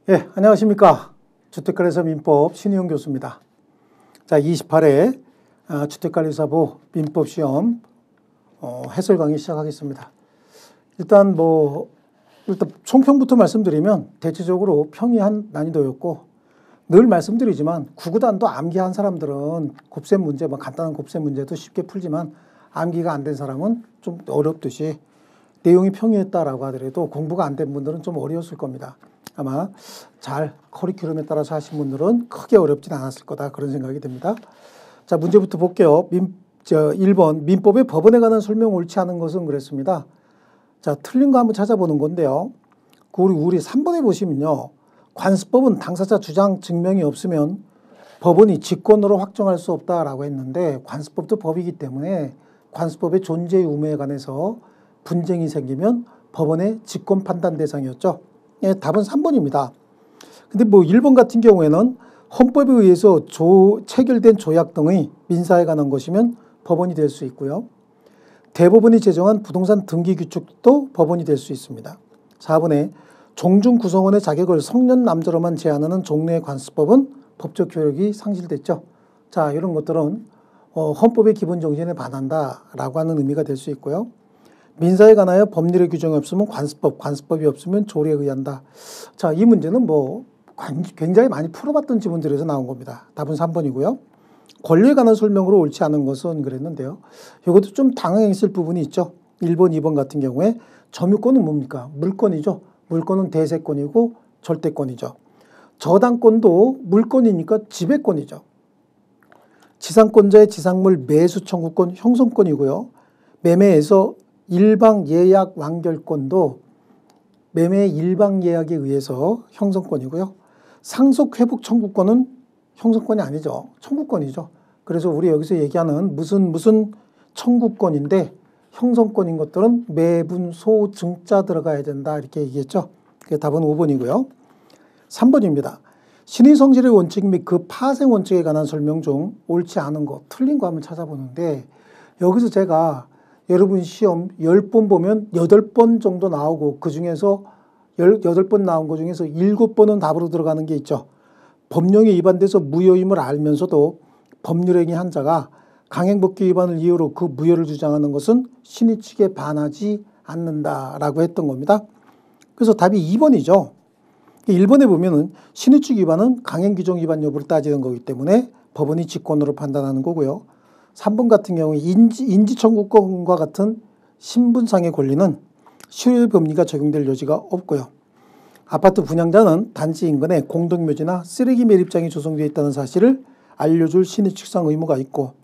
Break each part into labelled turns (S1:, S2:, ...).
S1: 예, 안녕하십니까. 주택관리사 민법 신희용 교수입니다. 자, 28회 주택관리사부 민법 시험 해설 강의 시작하겠습니다. 일단 총평부터 말씀드리면 대체적으로 평이한 난이도였고, 늘 말씀드리지만 구구단도 암기한 사람들은 곱셈 문제, 간단한 곱셈 문제도 쉽게 풀지만 암기가 안 된 사람은 좀 어렵듯이 내용이 평이했다라고 하더라도 공부가 안 된 분들은 좀 어려웠을 겁니다. 아마 잘 커리큘럼에 따라서 하신 분들은 크게 어렵진 않았을 거다, 그런 생각이 듭니다. 자, 문제부터 볼게요. 1번 민법의 법원에 관한 설명 옳지 않은 것은 그랬습니다. 자, 틀린 거 한번 찾아보는 건데요. 우리 3번에 보시면요. 관습법은 당사자 주장 증명이 없으면 법원이 직권으로 확정할 수 없다라고 했는데, 관습법도 법이기 때문에 관습법의 존재 유무에 관해서 분쟁이 생기면 법원의 직권 판단 대상이었죠. 예, 답은 3번입니다. 근데 1번 같은 경우에는 헌법에 의해서 체결된 조약 등의 민사에 관한 것이면 법원이 될 수 있고요. 대법원이 제정한 부동산 등기 규칙도 법원이 될 수 있습니다. 4번에 종중 구성원의 자격을 성년 남자로만 제한하는 종래의 관습법은 법적 효력이 상실됐죠. 자, 이런 것들은 헌법의 기본 정신에 반한다라고 하는 의미가 될 수 있고요. 민사에 관하여 법률의 규정이 없으면 관습법이 없으면 조례에 의한다. 자, 이 문제는 굉장히 많이 풀어봤던 지문들에서 나온 겁니다. 답은 3번이고요. 권리에 관한 설명으로 옳지 않은 것은 그랬는데요. 이것도 좀 당황했을 부분이 있죠. 1번, 2번 같은 경우에 점유권은 뭡니까? 물권이죠. 물권은 대세권이고 절대권이죠. 저당권도 물권이니까 지배권이죠. 지상권자의 지상물 매수 청구권 형성권이고요. 매매에서 일방 예약 완결권도 매매 일방 예약에 의해서 형성권이고요. 상속 회복 청구권은 형성권이 아니죠. 청구권이죠. 그래서 우리 여기서 얘기하는 무슨 청구권인데 형성권인 것들은 매분 소 증자 들어가야 된다, 이렇게 얘기했죠. 그게 답은 5번이고요. 3번입니다. 신의성질의 원칙 및 그 파생 원칙에 관한 설명 중 옳지 않은 거, 틀린 거 한번 찾아보는데, 여기서 제가 여러분 시험 10번 보면 8번 정도 나오고, 그 중에서 18번 나온 것 중에서 7번은 답으로 들어가는 게 있죠. 법령에 위반돼서 무효임을 알면서도 법률행위 한 자가 강행법규 위반을 이유로 그 무효를 주장하는 것은 신의 측에 반하지 않는다라고 했던 겁니다. 그래서 답이 2번이죠. 1번에 보면은 신의 측 위반은 강행규정 위반 여부를 따지는 거기 때문에 법원이 직권으로 판단하는 거고요. 3번 같은 경우에 인지청구권과 같은 신분상의 권리는 실효 법리가 적용될 여지가 없고요. 아파트 분양자는 단지 인근에 공동묘지나 쓰레기 매립장이 조성되어 있다는 사실을 알려줄 신의칙상 의무가 있고,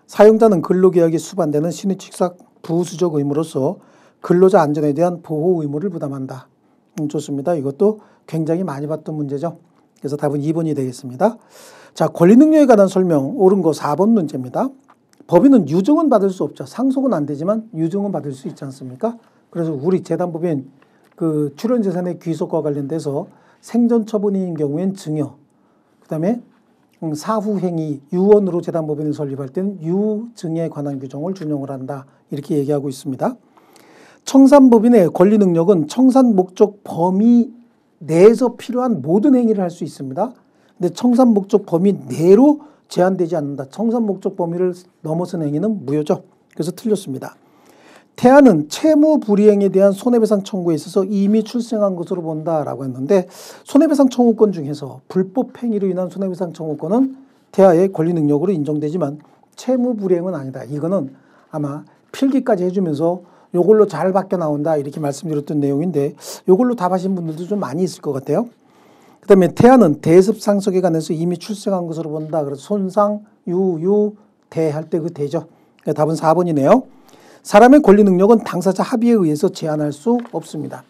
S1: 사용자는 근로계약이 수반되는 신의칙상 부수적 의무로서 근로자 안전에 대한 보호 의무를 부담한다. 좋습니다. 이것도 굉장히 많이 봤던 문제죠. 그래서 답은 2번이 되겠습니다. 자, 권리능력에 관한 설명 옳은 거 4번 문제입니다. 법인은 유증은 받을 수 없죠. 상속은 안 되지만 유증은 받을 수 있지 않습니까? 그래서 우리 재단법인 출연재산의 귀속과 관련돼서 생전처분인 경우엔 증여, 그 다음에 사후행위, 유언으로 재단법인을 설립할 때는 유증에 관한 규정을 준용을 한다, 이렇게 얘기하고 있습니다. 청산법인의 권리 능력은 청산 목적 범위 내에서 필요한 모든 행위를 할 수 있습니다. 근데 청산 목적 범위 내로 제한되지 않는다. 청산 목적 범위를 넘어선 행위는 무효죠. 그래서 틀렸습니다. 태아는 채무 불이행에 대한 손해배상 청구에 있어서 이미 출생한 것으로 본다라고 했는데, 손해배상 청구권 중에서 불법 행위로 인한 손해배상 청구권은 태아의 권리 능력으로 인정되지만 채무 불이행은 아니다. 이거는 아마 필기까지 해주면서 요걸로 잘 바뀌어 나온다, 이렇게 말씀드렸던 내용인데, 요걸로 답하신 분들도 좀 많이 있을 것 같아요. 그 다음에 태아는 대습 상속에 관해서 이미 출생한 것으로 본다. 그래서 손상, 대 할 때 그 대죠. 답은 4번이네요. 사람의 권리 능력은 당사자 합의에 의해서 제한할 수 없습니다.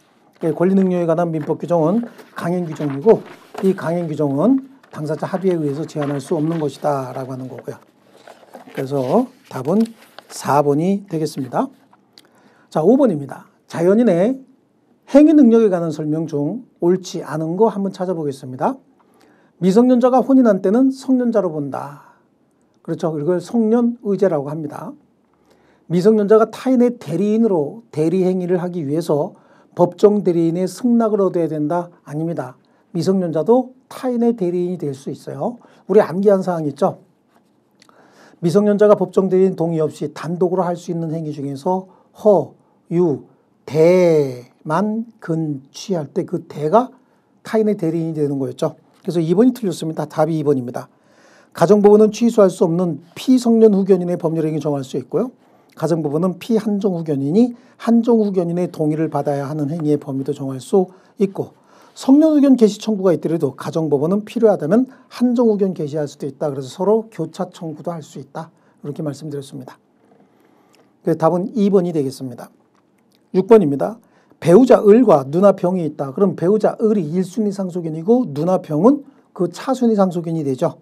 S1: 권리 능력에 관한 민법 규정은 강행 규정이고, 이 강행 규정은 당사자 합의에 의해서 제한할 수 없는 것이다 라고 하는 거고요. 그래서 답은 4번이 되겠습니다. 자, 5번입니다. 자연인의 행위 능력에 관한 설명 중 옳지 않은 거 한번 찾아보겠습니다. 미성년자가 혼인한 때는 성년자로 본다. 그렇죠. 이걸 성년의제라고 합니다. 미성년자가 타인의 대리인으로 대리행위를 하기 위해서 법정 대리인의 승낙을 얻어야 된다? 아닙니다. 미성년자도 타인의 대리인이 될 수 있어요. 우리 암기한 사항 있죠? 미성년자가 법정 대리인 동의 없이 단독으로 할 수 있는 행위 중에서 허, 유, 대만 근취할 때 그 대가 타인의 대리인이 되는 거였죠. 그래서 2번이 틀렸습니다. 답이 2번입니다. 가정법원은 취소할 수 없는 피성년 후견인의 법률행위 정할 수 있고요. 가정법원은 피한정 후견인이 한정 후견인의 동의를 받아야 하는 행위의 범위도 정할 수 있고, 성년 후견 개시 청구가 있더라도 가정법원은 필요하다면 한정 후견 개시할 수도 있다. 그래서 서로 교차 청구도 할 수 있다. 이렇게 말씀드렸습니다. 그래서 답은 2번이 되겠습니다. 6번입니다. 배우자 을과 누나 병이 있다. 그럼 배우자 을이 1순위 상속인이고 누나 병은 그 차순위 상속인이 되죠.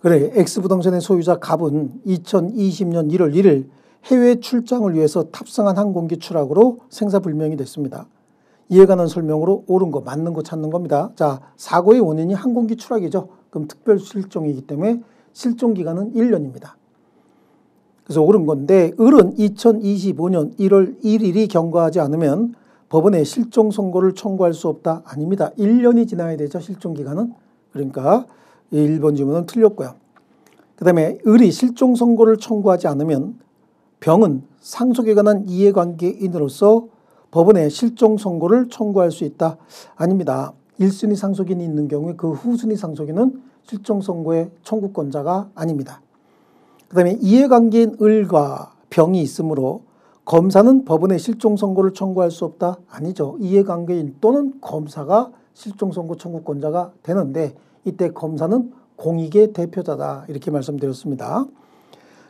S1: 그래, X부동산의 소유자 갑은 2020년 1월 1일 해외 출장을 위해서 탑승한 항공기 추락으로 생사불명이 됐습니다. 이에 관한 설명으로 옳은 거, 맞는 거 찾는 겁니다. 자, 사고의 원인이 항공기 추락이죠. 그럼 특별 실종이기 때문에 실종 기간은 1년입니다. 그래서 옳은 건데, 을은 2025년 1월 1일이 경과하지 않으면 법원에 실종 선고를 청구할 수 없다. 아닙니다. 1년이 지나야 되죠. 실종 기간은. 그러니까 1번 질문은 틀렸고요. 그 다음에 을이 실종 선고를 청구하지 않으면 병은 상속에 관한 이해관계인으로서 법원에 실종 선고를 청구할 수 있다. 아닙니다. 1순위 상속인이 있는 경우에 그 후순위 상속인은 실종 선고의 청구권자가 아닙니다. 그 다음에 이해관계인 을과 병이 있으므로 검사는 법원에 실종 선고를 청구할 수 없다. 아니죠. 이해관계인 또는 검사가 실종 선고 청구권자가 되는데 이때 검사는 공익의 대표자다. 이렇게 말씀드렸습니다.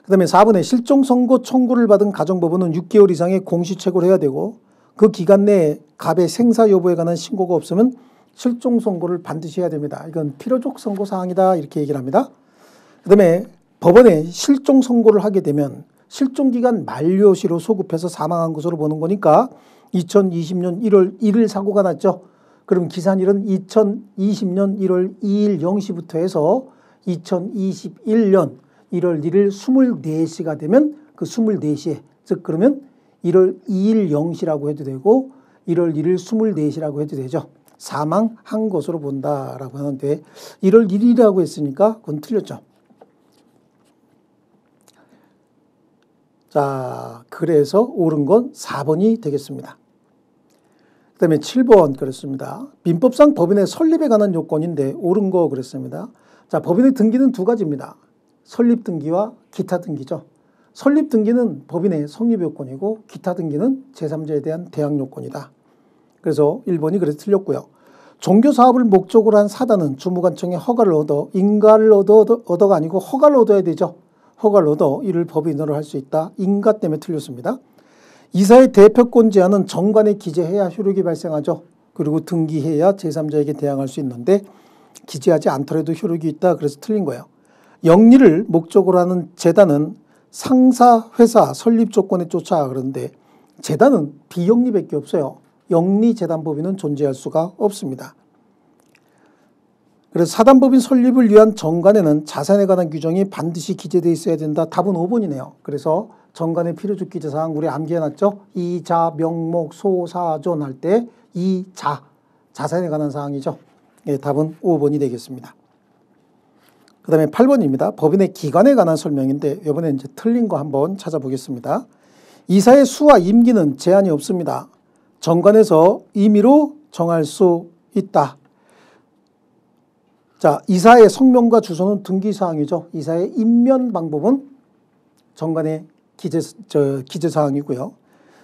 S1: 그 다음에 4번에 실종 선고 청구를 받은 가정법원은 6개월 이상의 공시착오를 해야 되고 그 기간 내에 갑의 생사 여부에 관한 신고가 없으면 실종 선고를 반드시 해야 됩니다. 이건 필요적 선고 사항이다. 이렇게 얘기를 합니다. 그 다음에 법원에 실종 선고를 하게 되면 실종기간 만료시로 소급해서 사망한 것으로 보는 거니까 2020년 1월 1일 사고가 났죠. 그럼 기산일은 2020년 1월 2일 0시부터 해서 2021년 1월 1일 24시가 되면 그 24시에, 즉 그러면 1월 2일 0시라고 해도 되고 1월 1일 24시라고 해도 되죠. 사망한 것으로 본다라고 하는데 1월 1일이라고 했으니까 그건 틀렸죠. 자, 그래서 옳은 건 4번이 되겠습니다. 그 다음에 7번 그랬습니다. 민법상 법인의 설립에 관한 요건인데 옳은 거 그랬습니다. 자, 법인의 등기는 두 가지입니다. 설립 등기와 기타 등기죠. 설립 등기는 법인의 성립 요건이고 기타 등기는 제3자에 대한 대항 요건이다. 그래서 1번이 그래서 틀렸고요. 종교사업을 목적으로 한 사단은 주무관청에 허가를 얻어, 인가를 얻어가 아니고 허가를 얻어야 되죠. 허가를 얻어 이를 법인으로 할 수 있다. 인가 때문에 틀렸습니다. 이사의 대표권 제한은 정관에 기재해야 효력이 발생하죠. 그리고 등기해야 제3자에게 대항할 수 있는데 기재하지 않더라도 효력이 있다. 그래서 틀린 거예요. 영리를 목적으로 하는 재단은 상사 회사 설립 조건에 쫓아. 그런데 재단은 비영리밖에 없어요. 영리재단법인은 존재할 수가 없습니다. 그래서 사단법인 설립을 위한 정관에는 자산에 관한 규정이 반드시 기재되어 있어야 된다. 답은 5번이네요. 그래서 정관의 필요적 기재사항 우리 암기해놨죠. 이자, 명목, 소사존 할 때 이자, 자산에 관한 사항이죠. 예, 답은 5번이 되겠습니다. 그 다음에 8번입니다. 법인의 기관에 관한 설명인데 이번에 이제 틀린 거 한번 찾아보겠습니다. 이사의 수와 임기는 제한이 없습니다. 정관에서 임의로 정할 수 있다. 자, 이사의 성명과 주소는 등기사항이죠. 이사의 임면 방법은 정관의 기재사항이고요.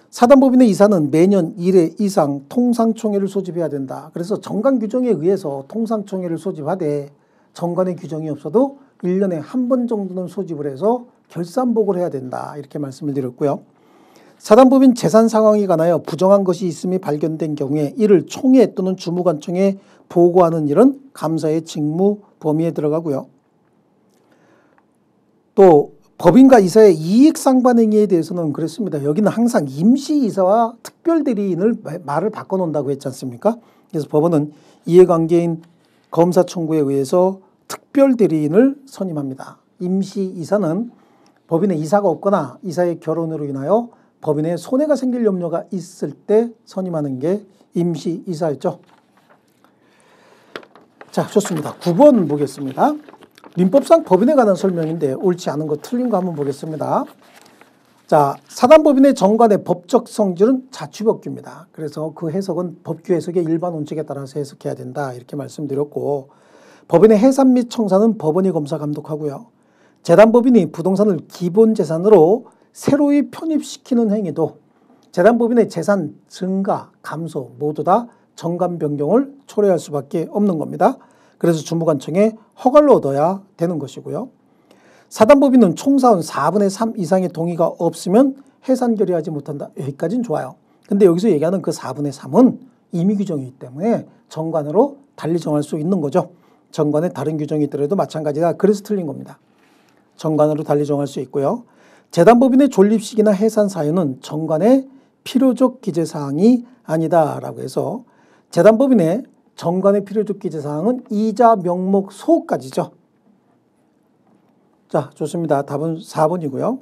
S1: 사단법인의 이사는 매년 1회 이상 통상총회를 소집해야 된다. 그래서 정관 규정에 의해서 통상총회를 소집하되 정관의 규정이 없어도 1년에 한 번 정도는 소집을 해서 결산보고를 해야 된다. 이렇게 말씀을 드렸고요. 사단법인 재산 상황에 관하여 부정한 것이 있음이 발견된 경우에 이를 총회 또는 주무관청에 보고하는 일은 감사의 직무 범위에 들어가고요. 또 법인과 이사의 이익 상반 행위에 대해서는 그랬습니다. 여기는 항상 임시이사와 특별대리인을 말을 바꿔놓는다고 했지 않습니까? 그래서 법원은 이해관계인 검사 청구에 의해서 특별대리인을 선임합니다. 임시이사는 법인의 이사가 없거나 이사의 결혼으로 인하여 법인에 손해가 생길 염려가 있을 때 선임하는 게 임시이사였죠. 자, 좋습니다. 9번 보겠습니다. 민법상 법인에 관한 설명인데 옳지 않은 거 틀린 거 한번 보겠습니다. 자, 사단법인의 정관의 법적 성질은 자취법규입니다. 그래서 그 해석은 법규 해석의 일반 원칙에 따라서 해석해야 된다 이렇게 말씀드렸고, 법인의 해산 및 청산은 법원이 검사 감독하고요. 재단법인이 부동산을 기본 재산으로 새로이 편입시키는 행위도 재단법인의 재산 증가, 감소 모두 다 정관 변경을 초래할 수밖에 없는 겁니다. 그래서 주무관청에 허가를 얻어야 되는 것이고요. 사단법인은 총사원 4분의 3 이상의 동의가 없으면 해산 결의하지 못한다. 여기까지는 좋아요. 근데 여기서 얘기하는 그 4분의 3은 임의 규정이기 때문에 정관으로 달리 정할 수 있는 거죠. 정관에 다른 규정이 있더라도 마찬가지다. 그래서 틀린 겁니다. 정관으로 달리 정할 수 있고요. 재단법인의 존립식이나 해산 사유는 정관의 필요적 기재사항이 아니다라고 해서 재단법인의 정관의 필요적 기재사항은 이자 명목 소까지죠. 자, 좋습니다. 답은 4번이고요.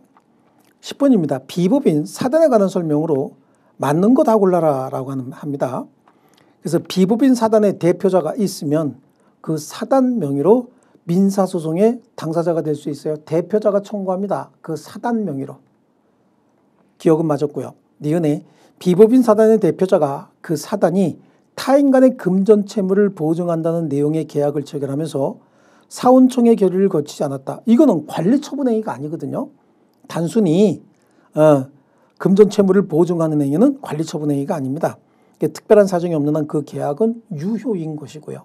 S1: 10번입니다. 비법인 사단에 관한 설명으로 맞는 거 다 골라라 라고 합니다. 그래서 비법인 사단의 대표자가 있으면 그 사단 명의로 민사소송의 당사자가 될 수 있어요. 대표자가 청구합니다. 그 사단 명의로. 기억은 맞았고요. 니은에 비법인 사단의 대표자가 그 사단이 타인 간의 금전 채무를 보증한다는 내용의 계약을 체결하면서 사원총회 결의를 거치지 않았다. 이거는 관리처분행위가 아니거든요. 단순히 금전 채무를 보증하는 행위는 관리처분행위가 아닙니다. 특별한 사정이 없는 한 그 계약은 유효인 것이고요.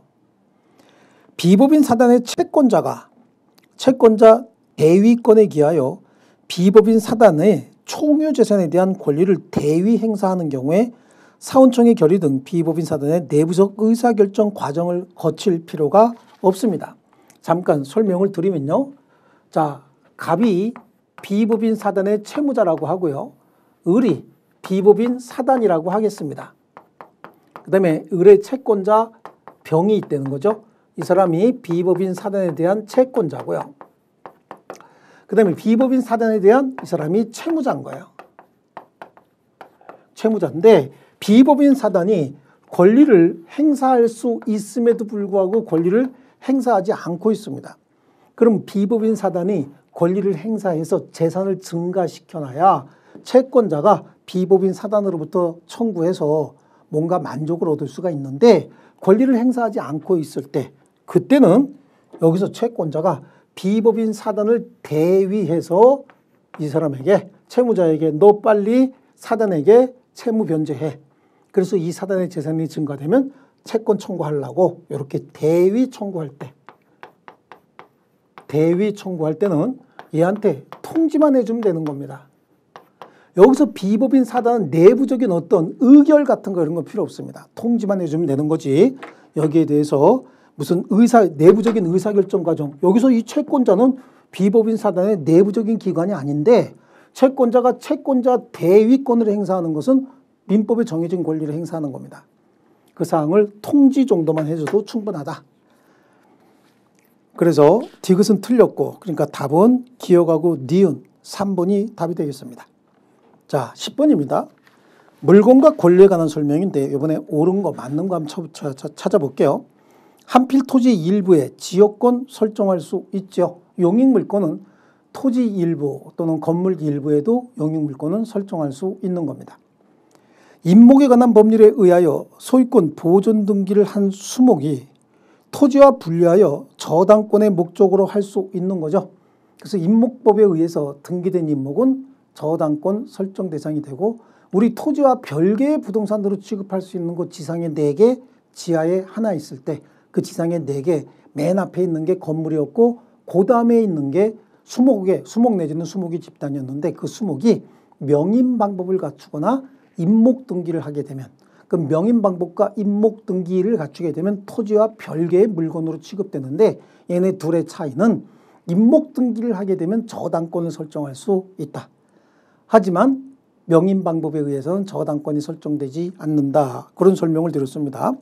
S1: 비법인 사단의 채권자 대위권에 기하여 비법인 사단의 총유재산에 대한 권리를 대위 행사하는 경우에 사원총회 결의 등 비법인 사단의 내부적 의사결정 과정을 거칠 필요가 없습니다. 잠깐 설명을 드리면요. 자, 갑이 비법인 사단의 채무자라고 하고요. 을이 비법인 사단이라고 하겠습니다. 그 다음에 을의 채권자 병이 있다는 거죠. 이 사람이 비법인 사단에 대한 채권자고요. 그 다음에 비법인 사단에 대한 이 사람이 채무자인 거예요. 채무자인데 비법인 사단이 권리를 행사할 수 있음에도 불구하고 권리를 행사하지 않고 있습니다. 그럼 비법인 사단이 권리를 행사해서 재산을 증가시켜놔야 채권자가 비법인 사단으로부터 청구해서 뭔가 만족을 얻을 수가 있는데 권리를 행사하지 않고 있을 때 그때는 여기서 채권자가 비법인 사단을 대위해서 이 사람에게 채무자에게 너 빨리 사단에게 채무 변제해. 그래서 이 사단의 재산이 증가되면 채권 청구하려고 이렇게 대위 청구할 때는 얘한테 통지만 해주면 되는 겁니다. 여기서 비법인 사단은 내부적인 어떤 의결 같은 거 이런 거 필요 없습니다. 통지만 해주면 되는 거지. 여기에 대해서 무슨 내부적인 의사결정 과정. 여기서 이 채권자는 비법인 사단의 내부적인 기관이 아닌데 채권자가 채권자 대위권을 행사하는 것은 민법에 정해진 권리를 행사하는 겁니다. 그 사항을 통지 정도만 해줘도 충분하다. 그래서 디귿은 틀렸고 그러니까 답은 기억하고 니은 3번이 답이 되겠습니다. 자, 10번입니다. 물건과 권리에 관한 설명인데 이번에 옳은 거 맞는 거 한번 찾아볼게요. 한필 토지 일부에 지역권 설정할 수 있죠. 용익물권은 토지 일부 또는 건물 일부에도 용익물권은 설정할 수 있는 겁니다. 임목에 관한 법률에 의하여 소유권 보존 등기를 한 수목이 토지와 분리하여 저당권의 목적으로 할 수 있는 거죠. 그래서 임목법에 의해서 등기된 임목은 저당권 설정 대상이 되고 우리 토지와 별개의 부동산으로 취급할 수 있는 곳 지상에 4개, 지하에 하나 있을 때 그 지상에 4개, 맨 앞에 있는 게 건물이었고 그 다음에 있는 게 수목 내지는 수목이 집단이었는데 그 수목이 명인 방법을 갖추거나 임목 등기를 하게 되면 그 명인 방법과 임목 등기를 갖추게 되면 토지와 별개의 물건으로 취급되는데 얘네 둘의 차이는 임목 등기를 하게 되면 저당권을 설정할 수 있다. 하지만 명인 방법에 의해서는 저당권이 설정되지 않는다. 그런 설명을 드렸습니다.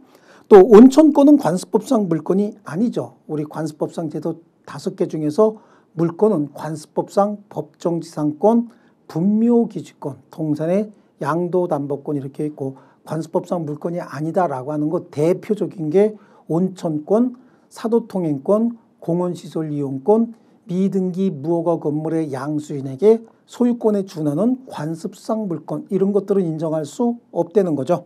S1: 또 온천권은 관습법상 물권이 아니죠. 우리 관습법상 제도 5개 중에서 물권은 관습법상 법정지상권, 분묘기지권, 동산의 양도담보권 이렇게 있고 관습법상 물권이 아니다라고 하는 것 대표적인 게 온천권, 사도통행권, 공원시설 이용권, 미등기 무허가 건물의 양수인에게 소유권에 준하는 관습상 물권 이런 것들은 인정할 수 없다는 거죠.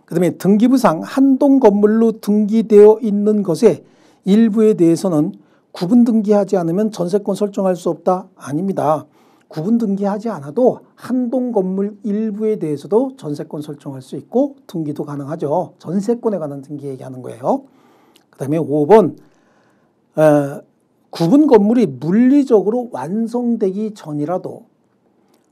S1: 그 다음에 등기부상 한동 건물로 등기되어 있는 것의 일부에 대해서는 구분 등기하지 않으면 전세권 설정할 수 없다? 아닙니다. 구분 등기하지 않아도 한동 건물 일부에 대해서도 전세권 설정할 수 있고 등기도 가능하죠. 전세권에 관한 등기 얘기하는 거예요. 그 다음에 5번 구분 건물이 물리적으로 완성되기 전이라도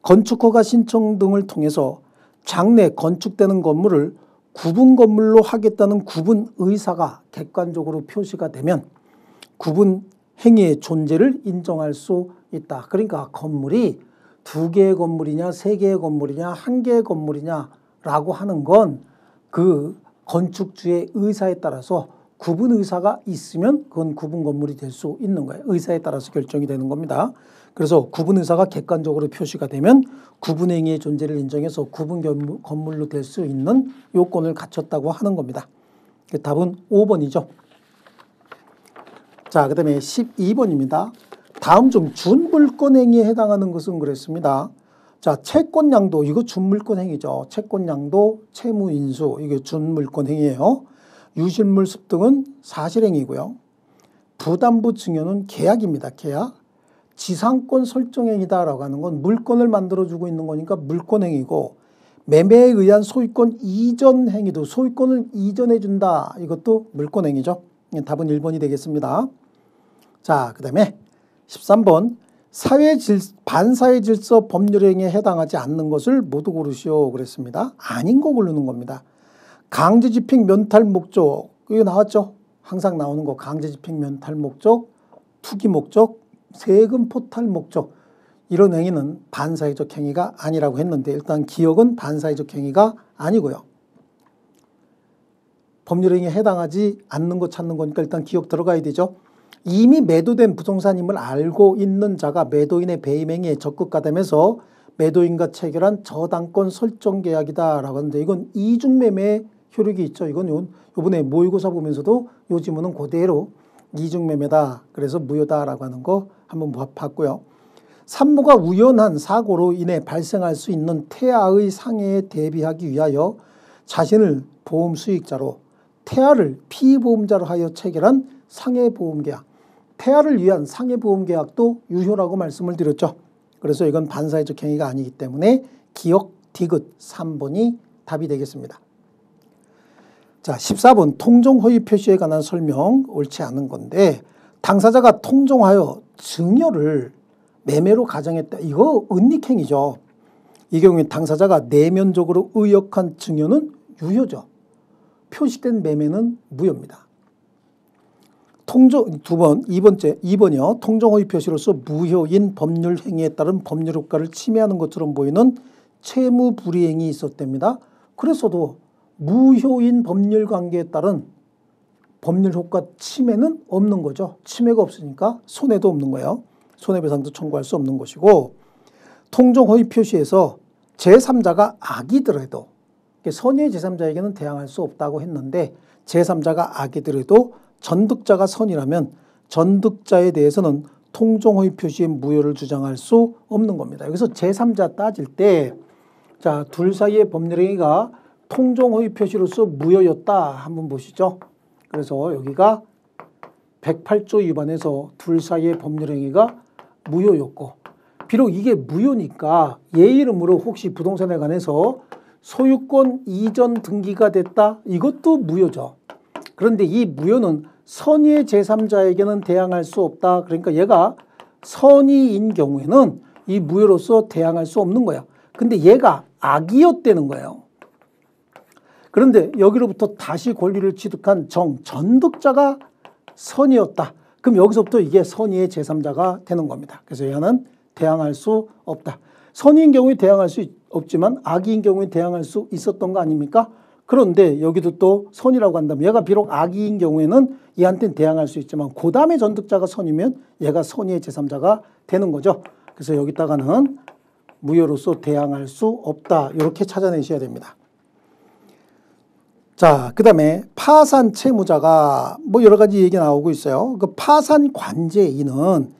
S1: 건축허가 신청 등을 통해서 장래 건축되는 건물을 구분 건물로 하겠다는 구분 의사가 객관적으로 표시가 되면 구분 행위의 존재를 인정할 수 있다. 그러니까 건물이 2개의 건물이냐 3개의 건물이냐 1개의 건물이냐라고 하는 건 그 건축주의 의사에 따라서 구분 의사가 있으면 그건 구분 건물이 될 수 있는 거예요. 의사에 따라서 결정이 되는 겁니다. 그래서 구분 의사가 객관적으로 표시가 되면 구분 행위의 존재를 인정해서 구분 건물로 될 수 있는 요건을 갖췄다고 하는 겁니다. 답은 5번이죠. 자, 그 다음에 12번입니다. 다음 중 준물권 행위에 해당하는 것은 그랬습니다. 자, 채권양도 이거 준물권 행위죠. 채권양도, 채무인수 이게 준물권 행위예요. 유실물 습득은 사실행위고요. 부담부 증여는 계약입니다. 계약. 지상권 설정행위다라고 하는 건 물권을 만들어주고 있는 거니까 물권행위고 매매에 의한 소유권 이전 행위도 소유권을 이전해준다. 이것도 물권행위죠. 답은 1번이 되겠습니다. 자, 그 다음에 13번 반사회 질서 법률행위에 해당하지 않는 것을 모두 고르시오 그랬습니다. 아닌 거 고르는 겁니다. 강제집행 면탈 목적 이거 나왔죠. 항상 나오는 거 강제집행 면탈 목적, 투기 목적, 세금 포탈 목적 이런 행위는 반사회적 행위가 아니라고 했는데 일단 기억은 반사회적 행위가 아니고요. 법률행위에 해당하지 않는 거 찾는 거니까 일단 기억 들어가야 되죠. 이미 매도된 부동산임을 알고 있는 자가 매도인의 배임행위에 적극가담해서 매도인과 체결한 저당권 설정 계약이다라고 하는데 이건 이중매매의 효력이 있죠. 이건 요번에 모의고사 보면서도 요 지문은 그대로 이중매매다. 그래서 무효다라고 하는 거 한번 봤고요. 산모가 우연한 사고로 인해 발생할 수 있는 태아의 상해에 대비하기 위하여 자신을 보험 수익자로 태아를 피보험자로 하여 체결한 상해보험계약. 태아를 위한 상해보험계약도 유효라고 말씀을 드렸죠. 그래서 이건 반사회적 행위가 아니기 때문에 기억 디귿 3번이 답이 되겠습니다. 자, 14번 통정허위 표시에 관한 설명 옳지 않은 건데 당사자가 통정하여 증여를 매매로 가정했다. 이거 은닉행위죠. 이 경우에 당사자가 내면적으로 의역한 증여는 유효죠. 표시된 매매는 무효입니다. 2번이요. 통정허위 표시로서 무효인 법률 행위에 따른 법률 효과를 침해하는 것처럼 보이는 채무 불이행이 있었답니다. 그래서도 무효인 법률 관계에 따른 법률 효과 침해는 없는 거죠. 침해가 없으니까 손해도 없는 거예요. 손해배상도 청구할 수 없는 것이고 통정허위 표시에서 제3자가 악이더라도 선의의 제3자에게는 대항할 수 없다고 했는데 제3자가 악이더라도 전득자가 선이라면 전득자에 대해서는 통정허위 표시의 무효를 주장할 수 없는 겁니다. 여기서 제3자 따질 때 자, 둘 사이의 법률행위가 통정허위 표시로서 무효였다. 한번 보시죠. 그래서 여기가 108조 위반해서 둘 사이의 법률행위가 무효였고 비록 이게 무효니까 얘 이름으로 혹시 부동산에 관해서 소유권 이전 등기가 됐다. 이것도 무효죠. 그런데 이 무효는 선의의 제3자에게는 대항할 수 없다. 그러니까 얘가 선의인 경우에는 이 무효로서 대항할 수 없는 거야. 근데 얘가 악이었다는 거예요. 그런데 여기로부터 다시 권리를 취득한 전득자가 선이었다. 그럼 여기서부터 이게 선의의 제3자가 되는 겁니다. 그래서 얘는 대항할 수 없다. 선의인 경우에 대항할 수 없지만 악의인 경우에 대항할 수 있었던 거 아닙니까? 그런데 여기도 또 선이라고 한다면 얘가 비록 악의인 경우에는 얘한테는 대항할 수 있지만 그 다음에 전득자가 선이면 얘가 선의의 제3자가 되는 거죠. 그래서 여기다가는 무효로서 대항할 수 없다. 이렇게 찾아내셔야 됩니다. 자, 그 다음에 파산 채무자가 뭐 여러 가지 얘기 나오고 있어요. 그 파산 관제인은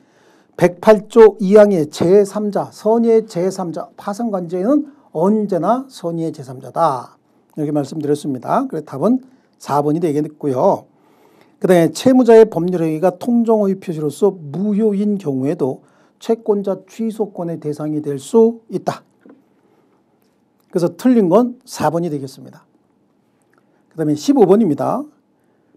S1: 108조 2항의 제3자, 선의의 제3자, 파산 관제인은 언제나 선의의 제3자다. 이렇게 말씀드렸습니다. 그래서 답은 4번이 되겠고요. 그 다음에 채무자의 법률행위가 통정허위 표시로서 무효인 경우에도 채권자 취소권의 대상이 될 수 있다. 그래서 틀린 건 4번이 되겠습니다. 그 다음에 15번입니다.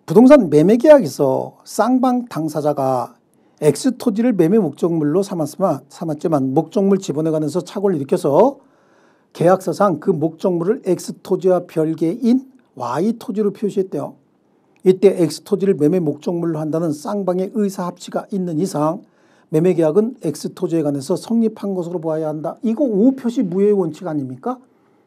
S1: 부동산 매매계약에서 쌍방 당사자가 X토지를 매매 목적물로 삼았지만 목적물 지분에관해서 착오를 일으켜서 계약서상 그 목적물을 X토지와 별개인 Y토지로 표시했대요. 이때 X토지를 매매 목적물로 한다는 쌍방의 의사합치가 있는 이상 매매계약은 X토지에 관해서 성립한 것으로 보아야 한다. 이거 오표시 무효의 원칙 아닙니까?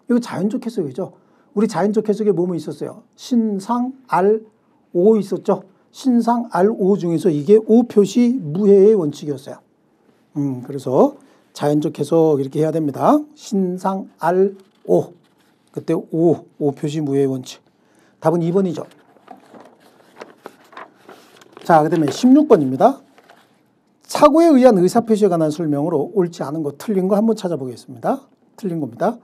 S1: 이거 자연적 해석이죠. 우리 자연적 해석에 뭐뭐 있었어요? 신상 R5 있었죠. 신상 R5 중에서 이게 오표시 무효의 원칙이었어요. 그래서 자연적 해석 이렇게 해야 됩니다. 신상 R5 그때 오표시 무효의 원칙. 답은 2번이죠. 자, 그 다음에 16번입니다. 착오에 의한 의사표시에 관한 설명으로 옳지 않은 거 틀린 거 한번 찾아보겠습니다. 틀린 겁니다.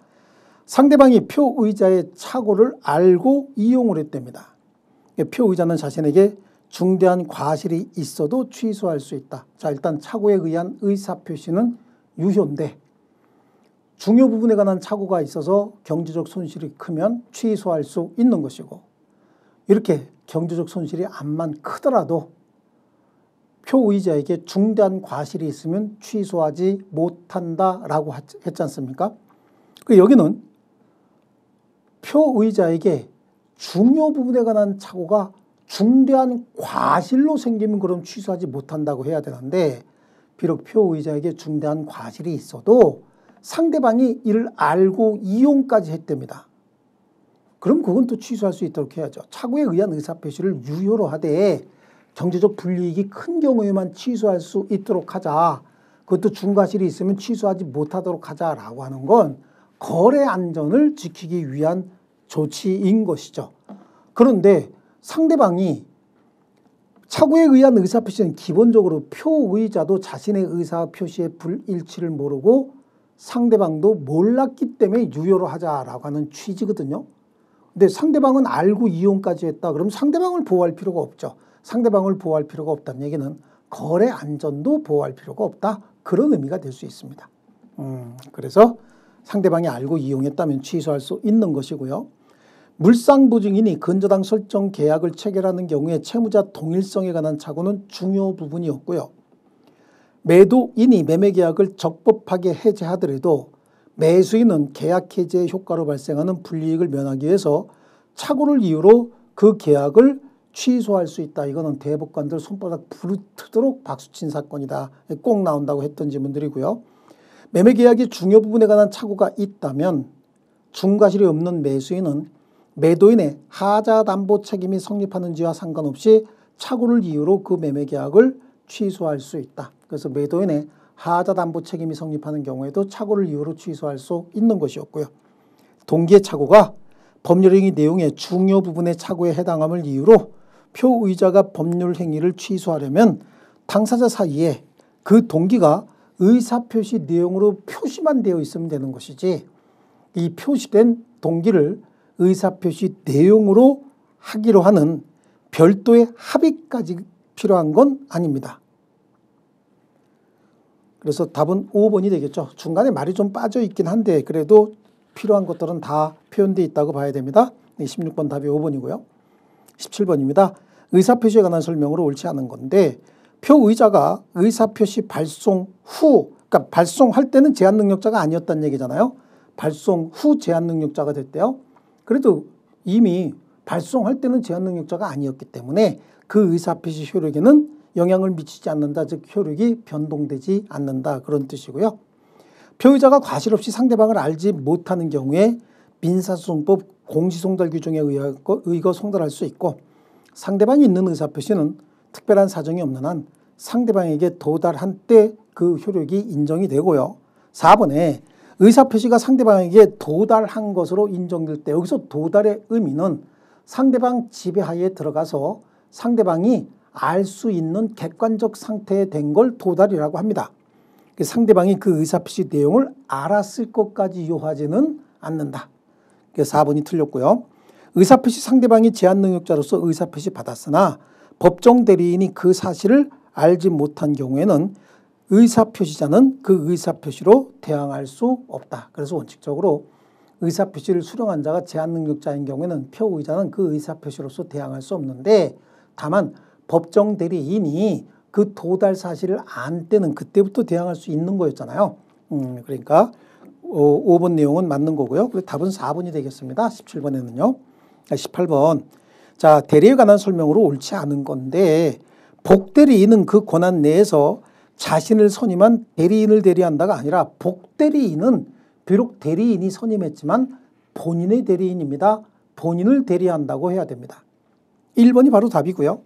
S1: 상대방이 표의자의 착오를 알고 이용을 했답니다. 표의자는 자신에게 중대한 과실이 있어도 취소할 수 있다. 자, 일단 착오에 의한 의사표시는 유효인데 중요 부분에 관한 착오가 있어서 경제적 손실이 크면 취소할 수 있는 것이고 이렇게 경제적 손실이 암만 크더라도 표의자에게 중대한 과실이 있으면 취소하지 못한다라고 했지 않습니까? 여기는 표의자에게 중요 부분에 관한 착오가 중대한 과실로 생기면 그럼 취소하지 못한다고 해야 되는데 비록 표의자에게 중대한 과실이 있어도 상대방이 이를 알고 이용까지 했답니다. 그럼 그건 또 취소할 수 있도록 해야죠. 착오에 의한 의사표시를 유효로 하되 경제적 불이익이 큰 경우에만 취소할 수 있도록 하자. 그것도 중과실이 있으면 취소하지 못하도록 하자라고 하는 건 거래 안전을 지키기 위한 조치인 것이죠. 그런데 상대방이 착오에 의한 의사표시는 기본적으로 표의자도 자신의 의사표시의 불일치를 모르고 상대방도 몰랐기 때문에 유효로 하자라고 하는 취지거든요. 근데 상대방은 알고 이용까지 했다. 그럼 상대방을 보호할 필요가 없죠. 상대방을 보호할 필요가 없다는 얘기는 거래 안전도 보호할 필요가 없다. 그런 의미가 될 수 있습니다. 그래서 상대방이 알고 이용했다면 취소할 수 있는 것이고요. 물상보증인이 근저당 설정 계약을 체결하는 경우에 채무자 동일성에 관한 착오는 중요 부분이었고요. 매도인이 매매계약을 적법하게 해제하더라도 매수인은 계약 해제의 효과로 발생하는 불이익을 면하기 위해서 착오를 이유로 그 계약을 취소할 수 있다. 이거는 대법관들 손바닥 부르트도록 박수친 사건이다. 꼭 나온다고 했던 지문들이고요. 매매계약의 중요 부분에 관한 착오가 있다면 중과실이 없는 매수인은 매도인의 하자담보 책임이 성립하는지와 상관없이 착오를 이유로 그 매매계약을 취소할 수 있다. 그래서 매도인의 하자담보 책임이 성립하는 경우에도 착오를 이유로 취소할 수 있는 것이었고요. 동기의 착오가 법률행위 내용의 중요 부분의 착오에 해당함을 이유로 표의자가 법률행위를 취소하려면 당사자 사이에 그 동기가 의사표시 내용으로 표시만 되어 있으면 되는 것이지 이 표시된 동기를 의사표시 내용으로 하기로 하는 별도의 합의까지 필요한 건 아닙니다. 그래서 답은 5번이 되겠죠. 중간에 말이 좀 빠져 있긴 한데 그래도 필요한 것들은 다 표현되어 있다고 봐야 됩니다. 16번 답이 5번이고요. 17번입니다. 의사표시에 관한 설명으로 옳지 않은 건데 표의자가 의사표시 발송 후, 그러니까 발송할 때는 제한능력자가 아니었다는 얘기잖아요. 발송 후 제한능력자가 됐대요. 그래도 이미 발송할 때는 제한능력자가 아니었기 때문에 그 의사표시 효력에는 영향을 미치지 않는다. 즉 효력이 변동되지 않는다. 그런 뜻이고요. 표의자가 과실 없이 상대방을 알지 못하는 경우에 민사소송법 공시송달 규정에 의거 송달할 수 있고 상대방이 있는 의사표시는 특별한 사정이 없는 한 상대방에게 도달한 때 그 효력이 인정이 되고요. 4번에 의사표시가 상대방에게 도달한 것으로 인정될 때 여기서 도달의 의미는 상대방 지배하에 들어가서 상대방이 알 수 있는 객관적 상태에 된 걸 도달이라고 합니다. 상대방이 그 의사표시 내용을 알았을 것까지 요하지는 않는다. 4번이 틀렸고요. 의사표시 상대방이 제한 능력자로서 의사표시 받았으나 법정 대리인이 그 사실을 알지 못한 경우에는 의사표시자는 그 의사표시로 대항할 수 없다. 그래서 원칙적으로 의사표시를 수령한 자가 제한 능력자인 경우에는 표의자는 그 의사표시로서 대항할 수 없는데, 다만 법정 대리인이 그 도달 사실을 안 때는 그때부터 대항할 수 있는 거였잖아요. 그러니까 5번 내용은 맞는 거고요. 그리고 답은 4번이 되겠습니다. 17번에는요. 18번. 자, 대리에 관한 설명으로 옳지 않은 건데, 복대리인은 그 권한 내에서 자신을 선임한 대리인을 대리한다가 아니라 복대리인은 비록 대리인이 선임했지만 본인의 대리인입니다. 본인을 대리한다고 해야 됩니다. 1번이 바로 답이고요.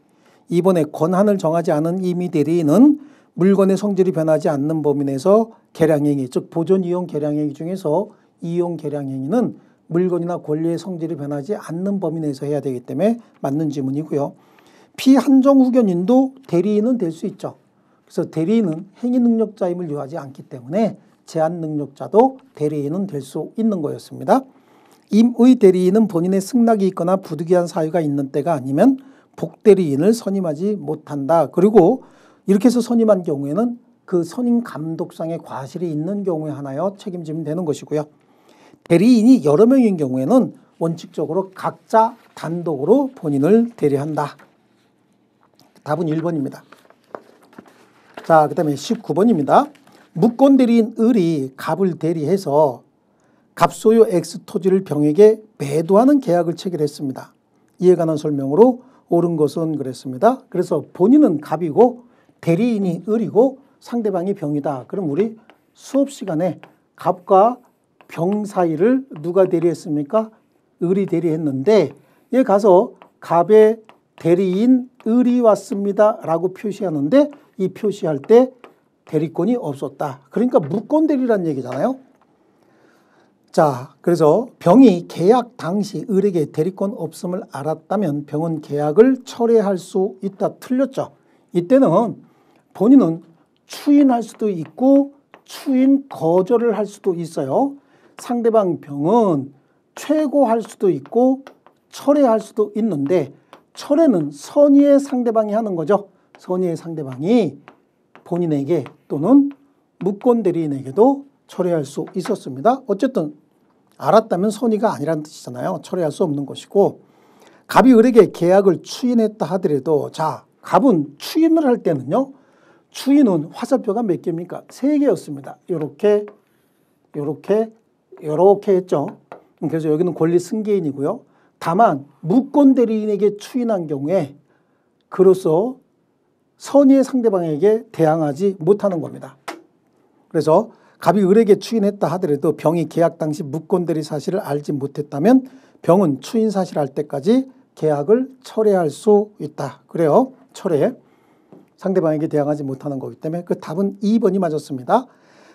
S1: 2번에 권한을 정하지 않은 임의 대리인은 물건의 성질이 변하지 않는 범위 내에서 계량행위, 즉 보존 이용 계량행위 중에서 이용 계량행위는 물건이나 권리의 성질이 변하지 않는 범위 내에서 해야 되기 때문에 맞는 지문이고요. 피한정 후견인도 대리인은 될 수 있죠. 그래서 대리인은 행위 능력자임을 요하지 않기 때문에 제한 능력자도 대리인은 될 수 있는 거였습니다. 임의 대리인은 본인의 승낙이 있거나 부득이한 사유가 있는 때가 아니면 복대리인을 선임하지 못한다. 그리고 이렇게 해서 선임한 경우에는 그 선임 감독상의 과실이 있는 경우에 하나여 책임지면 되는 것이고요. 대리인이 여러 명인 경우에는 원칙적으로 각자 단독으로 본인을 대리한다. 답은 1번입니다. 자, 그 다음에 19번입니다. 무권 대리인 을이 갑을 대리해서 갑소유 X 토지를 병에게 매도하는 계약을 체결했습니다. 이에 관한 설명으로 옳은 것은 그랬습니다. 그래서 본인은 갑이고 대리인이 을이고 상대방이 병이다. 그럼 우리 수업 시간에 갑과 병 사이를 누가 대리했습니까? 을이 대리했는데, 얘 가서 갑의 대리인 을이 왔습니다 라고 표시하는데, 이 표시할 때 대리권이 없었다. 그러니까 무권 대리란 얘기잖아요. 자, 그래서 병이 계약 당시 을에게 대리권 없음을 알았다면 병은 계약을 철회할 수 있다. 틀렸죠. 이때는 본인은 추인할 수도 있고 추인 거절을 할 수도 있어요. 상대방 병은 최고할 수도 있고 철회할 수도 있는데, 철회는 선의의 상대방이 하는 거죠. 선의의 상대방이 본인에게 또는 무권 대리인에게도 철회할 수 있었습니다. 어쨌든 알았다면 선의가 아니라는 뜻이잖아요. 철회할 수 없는 것이고, 갑이 을에게 계약을 추인했다 하더라도, 자, 갑은 추인을 할 때는요, 추인은 화살표가 몇 개입니까? 3개였습니다. 요렇게, 요렇게, 요렇게 했죠. 그래서 여기는 권리 승계인이고요. 다만 무권 대리인에게 추인한 경우에 그로써 선의의 상대방에게 대항하지 못하는 겁니다. 그래서 갑이 을에게 추인했다 하더라도 병이 계약 당시 무권 대리 사실을 알지 못했다면 병은 추인 사실을 알 때까지 계약을 철회할 수 있다. 그래요. 철회. 상대방에게 대항하지 못하는 거기 때문에 그 답은 2번이 맞았습니다.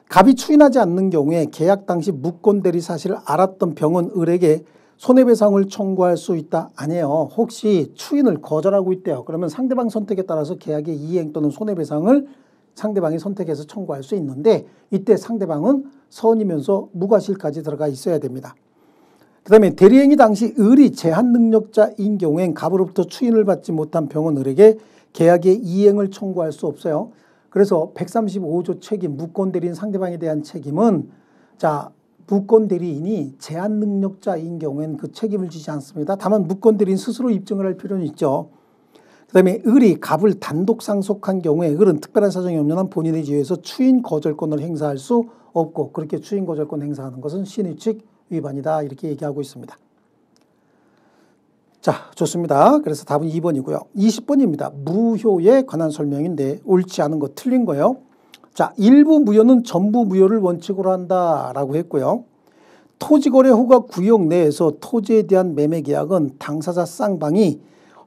S1: 갑이 추인하지 않는 경우에 계약 당시 무권 대리 사실을 알았던 병은 을에게 손해배상을 청구할 수 있다. 아니에요. 혹시 추인을 거절하고 있대요. 그러면 상대방 선택에 따라서 계약의 이행 또는 손해배상을 상대방이 선택해서 청구할 수 있는데, 이때 상대방은 선이면서 무과실까지 들어가 있어야 됩니다. 그 다음에 대리행위 당시 을이 제한 능력자인 경우엔 갑으로부터 추인을 받지 못한 병은 을에게 계약의 이행을 청구할 수 없어요. 그래서 135조 책임, 무권 대리인 상대방에 대한 책임은, 자, 무권 대리인이 제한 능력자인 경우에는 그 책임을 지지 않습니다. 다만 무권 대리인 스스로 입증을 할 필요는 있죠. 그 다음에 을이 갑을 단독 상속한 경우에 을은 특별한 사정이 없는 한 본인의 지위에서 추인 거절권을 행사할 수 없고, 그렇게 추인 거절권 행사하는 것은 신의칙 위반이다. 이렇게 얘기하고 있습니다. 자, 좋습니다. 그래서 답은 2번이고요. 20번입니다. 무효에 관한 설명인데 옳지 않은 거 틀린 거예요. 자, 일부 무효는 전부 무효를 원칙으로 한다라고 했고요. 토지거래 허가 구역 내에서 토지에 대한 매매 계약은 당사자 쌍방이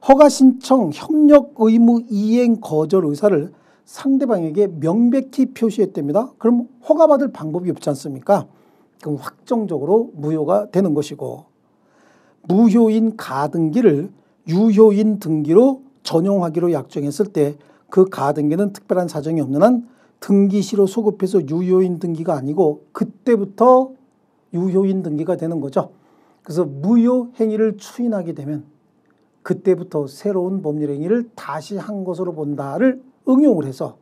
S1: 허가 신청, 협력 의무 이행 거절 의사를 상대방에게 명백히 표시했답니다. 그럼 허가받을 방법이 없지 않습니까? 그럼 확정적으로 무효가 되는 것이고, 무효인 가등기를 유효인 등기로 전용하기로 약정했을 때 그 가등기는 특별한 사정이 없는 한 등기시로 소급해서 유효인 등기가 아니고 그때부터 유효인 등기가 되는 거죠. 그래서 무효 행위를 추인하게 되면 그때부터 새로운 법률 행위를 다시 한 것으로 본다를 응용을 해서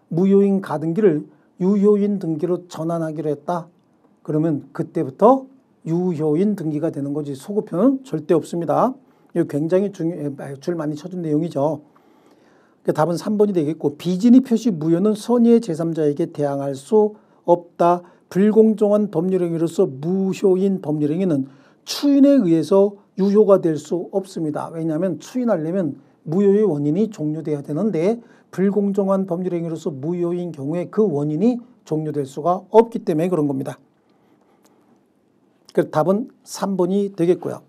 S1: 무효인 가등기를 유효인 등기로 전환하기로 했다. 그러면 그때부터 유효인 등기가 되는 거지 소급표는 절대 없습니다. 이거 굉장히 줄 많이 쳐준 내용이죠. 답은 3번이 되겠고 비진위 표시 무효는 선의의 제3자에게 대항할 수 없다. 불공정한 법률 행위로서 무효인 법률 행위는 추인에 의해서 유효가 될 수 없습니다. 왜냐하면 추인하려면 무효의 원인이 종료돼야 되는데 불공정한 법률 행위로서 무효인 경우에 그 원인이 종료될 수가 없기 때문에 그런 겁니다. 그래서 답은 3번이 되겠고요.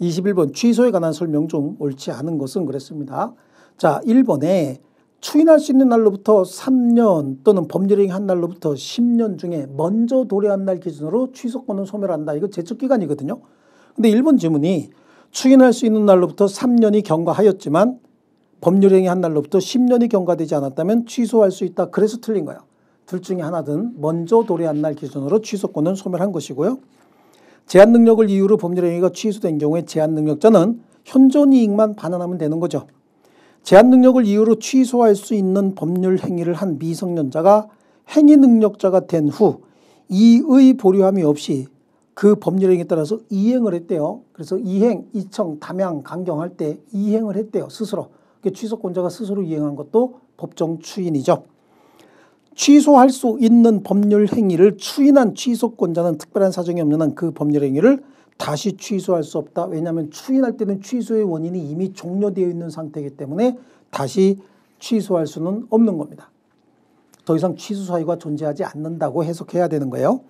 S1: 21번 취소에 관한 설명 중 옳지 않은 것은 그랬습니다. 자, 1번에 추인할 수 있는 날로부터 3년 또는 법률행위 한 날로부터 10년 중에 먼저 도래한 날 기준으로 취소권은 소멸한다. 이거 제척기간이거든요. 근데 1번 지문이 추인할 수 있는 날로부터 3년이 경과하였지만 법률행위 한 날로부터 10년이 경과되지 않았다면 취소할 수 있다. 그래서 틀린 거예요. 둘 중에 하나든 먼저 도래한 날 기준으로 취소권은 소멸한 것이고요. 제한 능력을 이유로 법률행위가 취소된 경우에 제한 능력자는 현존 이익만 반환하면 되는 거죠. 제한 능력을 이유로 취소할 수 있는 법률 행위를 한 미성년자가 행위 능력자가 된 후 이의 보류함이 없이 그 법률 행위에 따라서 이행을 했대요. 그래서 이행, 이청, 담양, 강경할 때 이행을 했대요. 스스로. 취소권자가 스스로 이행한 것도 법정 추인이죠. 취소할 수 있는 법률 행위를 추인한 취소권자는 특별한 사정이 없는 한 그 법률 행위를 다시 취소할 수 없다. 왜냐하면 추인할 때는 취소의 원인이 이미 종료되어 있는 상태이기 때문에 다시 취소할 수는 없는 겁니다. 더 이상 취소 사유가 존재하지 않는다고 해석해야 되는 거예요.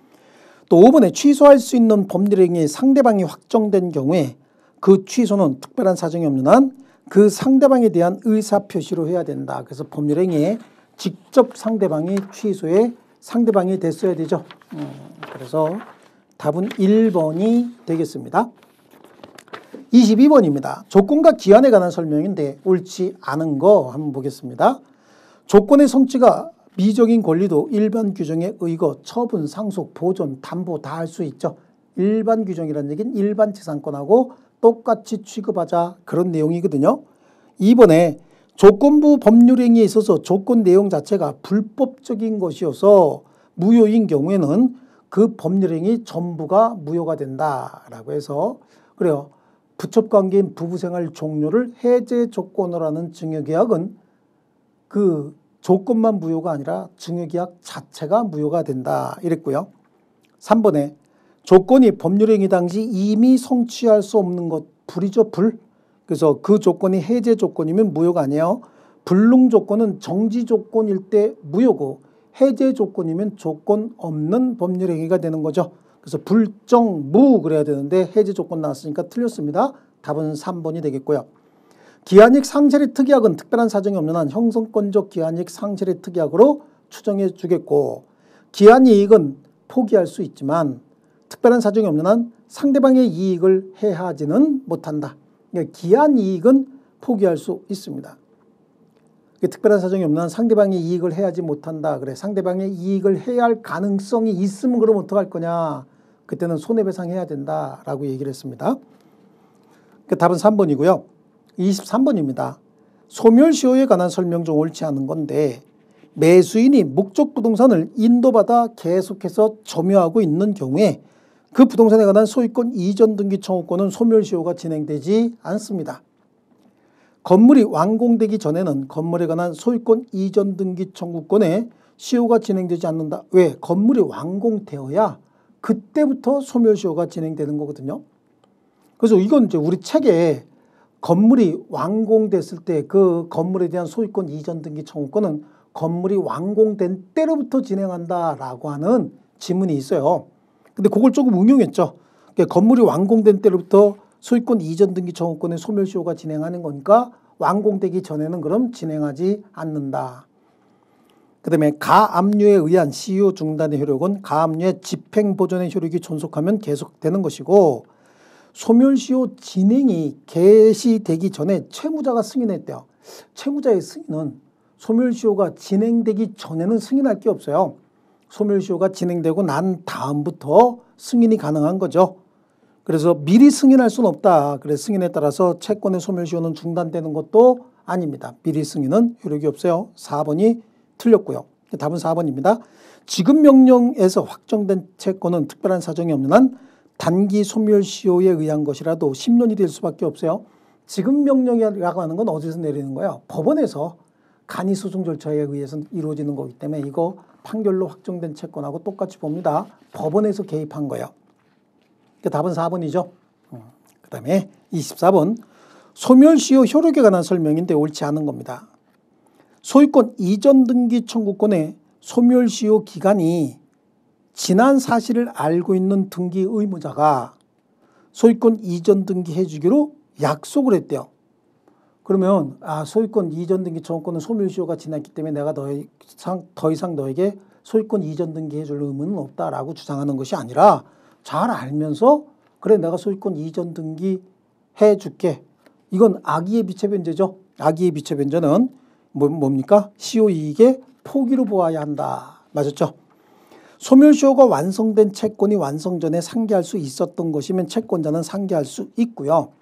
S1: 또 5번에 취소할 수 있는 법률 행위의 상대방이 확정된 경우에 그 취소는 특별한 사정이 없는 한 그 상대방에 대한 의사표시로 해야 된다. 그래서 법률 행위에 직접 상대방이 취소에 상대방이 됐어야 되죠. 그래서 답은 1번이 되겠습니다. 22번입니다. 조건과 기한에 관한 설명인데 옳지 않은 거 한번 보겠습니다. 조건의 성취가 미적인 권리도 일반 규정에 의거, 처분, 상속, 보존, 담보 다 할 수 있죠. 일반 규정이라는 얘기는 일반 재산권하고 똑같이 취급하자 그런 내용이거든요. 2번에 조건부 법률행위에 있어서 조건 내용 자체가 불법적인 것이어서 무효인 경우에는 그 법률행위 전부가 무효가 된다라고 해서 그래요. 부첩관계인 부부생활 종료를 해제 조건으로 하는 증여계약은 그 조건만 무효가 아니라 증여계약 자체가 무효가 된다 이랬고요. 3번에 조건이 법률행위 당시 이미 성취할 수 없는 것 불이죠. 불. 그래서 그 조건이 해제 조건이면 무효가 아니에요. 불능 조건은 정지 조건일 때 무효고 해제 조건이면 조건 없는 법률행위가 되는 거죠. 그래서 불정무 그래야 되는데 해제 조건 나왔으니까 틀렸습니다. 답은 3번이 되겠고요. 기한이익 상실의 특약은 특별한 사정이 없는 한 형성권적 기한이익 상실의 특약으로 추정해 주겠고 기한이익은 포기할 수 있지만 특별한 사정이 없는 한 상대방의 이익을 해하지는 못한다. 그러니까 기한이익은 포기할 수 있습니다. 특별한 사정이 없는 한 상대방의 이익을 해하지 못한다. 그래 상대방의 이익을 해야 할 가능성이 있으면 그럼 어떡할 거냐. 그때는 손해배상해야 된다라고 얘기를 했습니다. 답은 3번이고요. 23번입니다. 소멸시효에 관한 설명 중 옳지 않은 건데 매수인이 목적 부동산을 인도받아 계속해서 점유하고 있는 경우에 그 부동산에 관한 소유권 이전 등기 청구권은 소멸시효가 진행되지 않습니다. 건물이 완공되기 전에는 건물에 관한 소유권 이전 등기 청구권에 시효가 진행되지 않는다. 왜? 건물이 완공되어야 그때부터 소멸시효가 진행되는 거거든요. 그래서 이건 이제 우리 책에 건물이 완공됐을 때 그 건물에 대한 소유권 이전 등기 청구권은 건물이 완공된 때로부터 진행한다라고 하는 지문이 있어요. 근데 그걸 조금 응용했죠. 그러니까 건물이 완공된 때로부터 소유권 이전 등기 청구권의 소멸시효가 진행하는 거니까 완공되기 전에는 그럼 진행하지 않는다. 그 다음에 가압류에 의한 시효 중단의 효력은 가압류의 집행보존의 효력이 존속하면 계속되는 것이고 소멸시효 진행이 개시되기 전에 채무자가 승인했대요. 채무자의 승인은 소멸시효가 진행되기 전에는 승인할 게 없어요. 소멸시효가 진행되고 난 다음부터 승인이 가능한 거죠. 그래서 미리 승인할 수는 없다. 그래서 승인에 따라서 채권의 소멸시효는 중단되는 것도 아닙니다. 미리 승인은 효력이 없어요. 4번이 틀렸고요. 답은 4번입니다. 지급명령에서 확정된 채권은 특별한 사정이 없는 한 단기 소멸시효에 의한 것이라도 10년이 될 수밖에 없어요. 지급명령이라고 하는 건 어디서 내리는 거예요? 법원에서 간이소송 절차에 의해서 이루어지는 거기 때문에 이거 판결로 확정된 채권하고 똑같이 봅니다. 법원에서 개입한 거예요. 답은 4번이죠. 그 다음에 24번 소멸시효 효력에 관한 설명인데 옳지 않은 겁니다. 소유권 이전 등기 청구권의 소멸시효 기간이 지난 사실을 알고 있는 등기 의무자가 소유권 이전 등기 해주기로 약속을 했대요. 그러면 소유권 이전 등기 청구권은 소멸시효가 지났기 때문에 내가 더 이상 너에게 소유권 이전 등기 해줄 의무는 없다라고 주장하는 것이 아니라 잘 알면서 그래 내가 소유권 이전 등기 해줄게. 이건 악의의 비체변제죠. 악의의 비체변제는 뭡니까? 시효이익의 포기로 보아야 한다. 맞았죠? 소멸시효가 완성된 채권이 완성 전에 상계할 수 있었던 것이면 채권자는 상계할 수 있고요.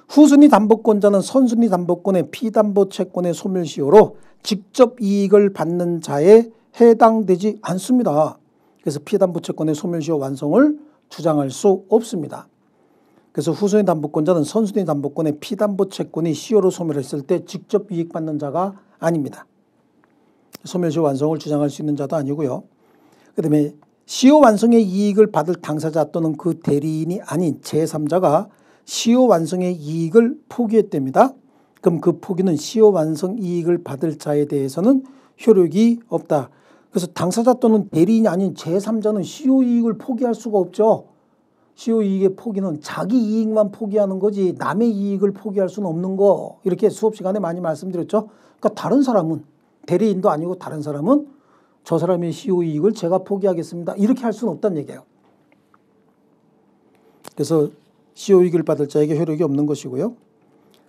S1: 후순위 담보권자는 선순위 담보권의 피담보 채권의 소멸시효로 직접 이익을 받는 자에 해당되지 않습니다. 그래서 피담보 채권의 소멸시효 완성을 주장할 수 없습니다. 그래서 후순위 담보권자는 선순위 담보권의 피담보 채권이 시효로 소멸했을 때 직접 이익 받는 자가 아닙니다. 소멸시효 완성을 주장할 수 있는 자도 아니고요. 그 다음에 시효 완성의 이익을 받을 당사자 또는 그 대리인이 아닌 제3자가 시효 완성의 이익을 포기했답니다. 그럼 그 포기는 시효 완성 이익을 받을 자에 대해서는 효력이 없다. 그래서 당사자 또는 대리인이 아닌 제3자는 시효 이익을 포기할 수가 없죠. 시효 이익의 포기는 자기 이익만 포기하는 거지 남의 이익을 포기할 수는 없는 거. 이렇게 수업 시간에 많이 말씀드렸죠. 그러니까 다른 사람은 대리인도 아니고 다른 사람은 저 사람의 시효 이익을 제가 포기하겠습니다. 이렇게 할 수는 없다는 얘기예요. 그래서 시효 이익을 받을 자에게 효력이 없는 것이고요.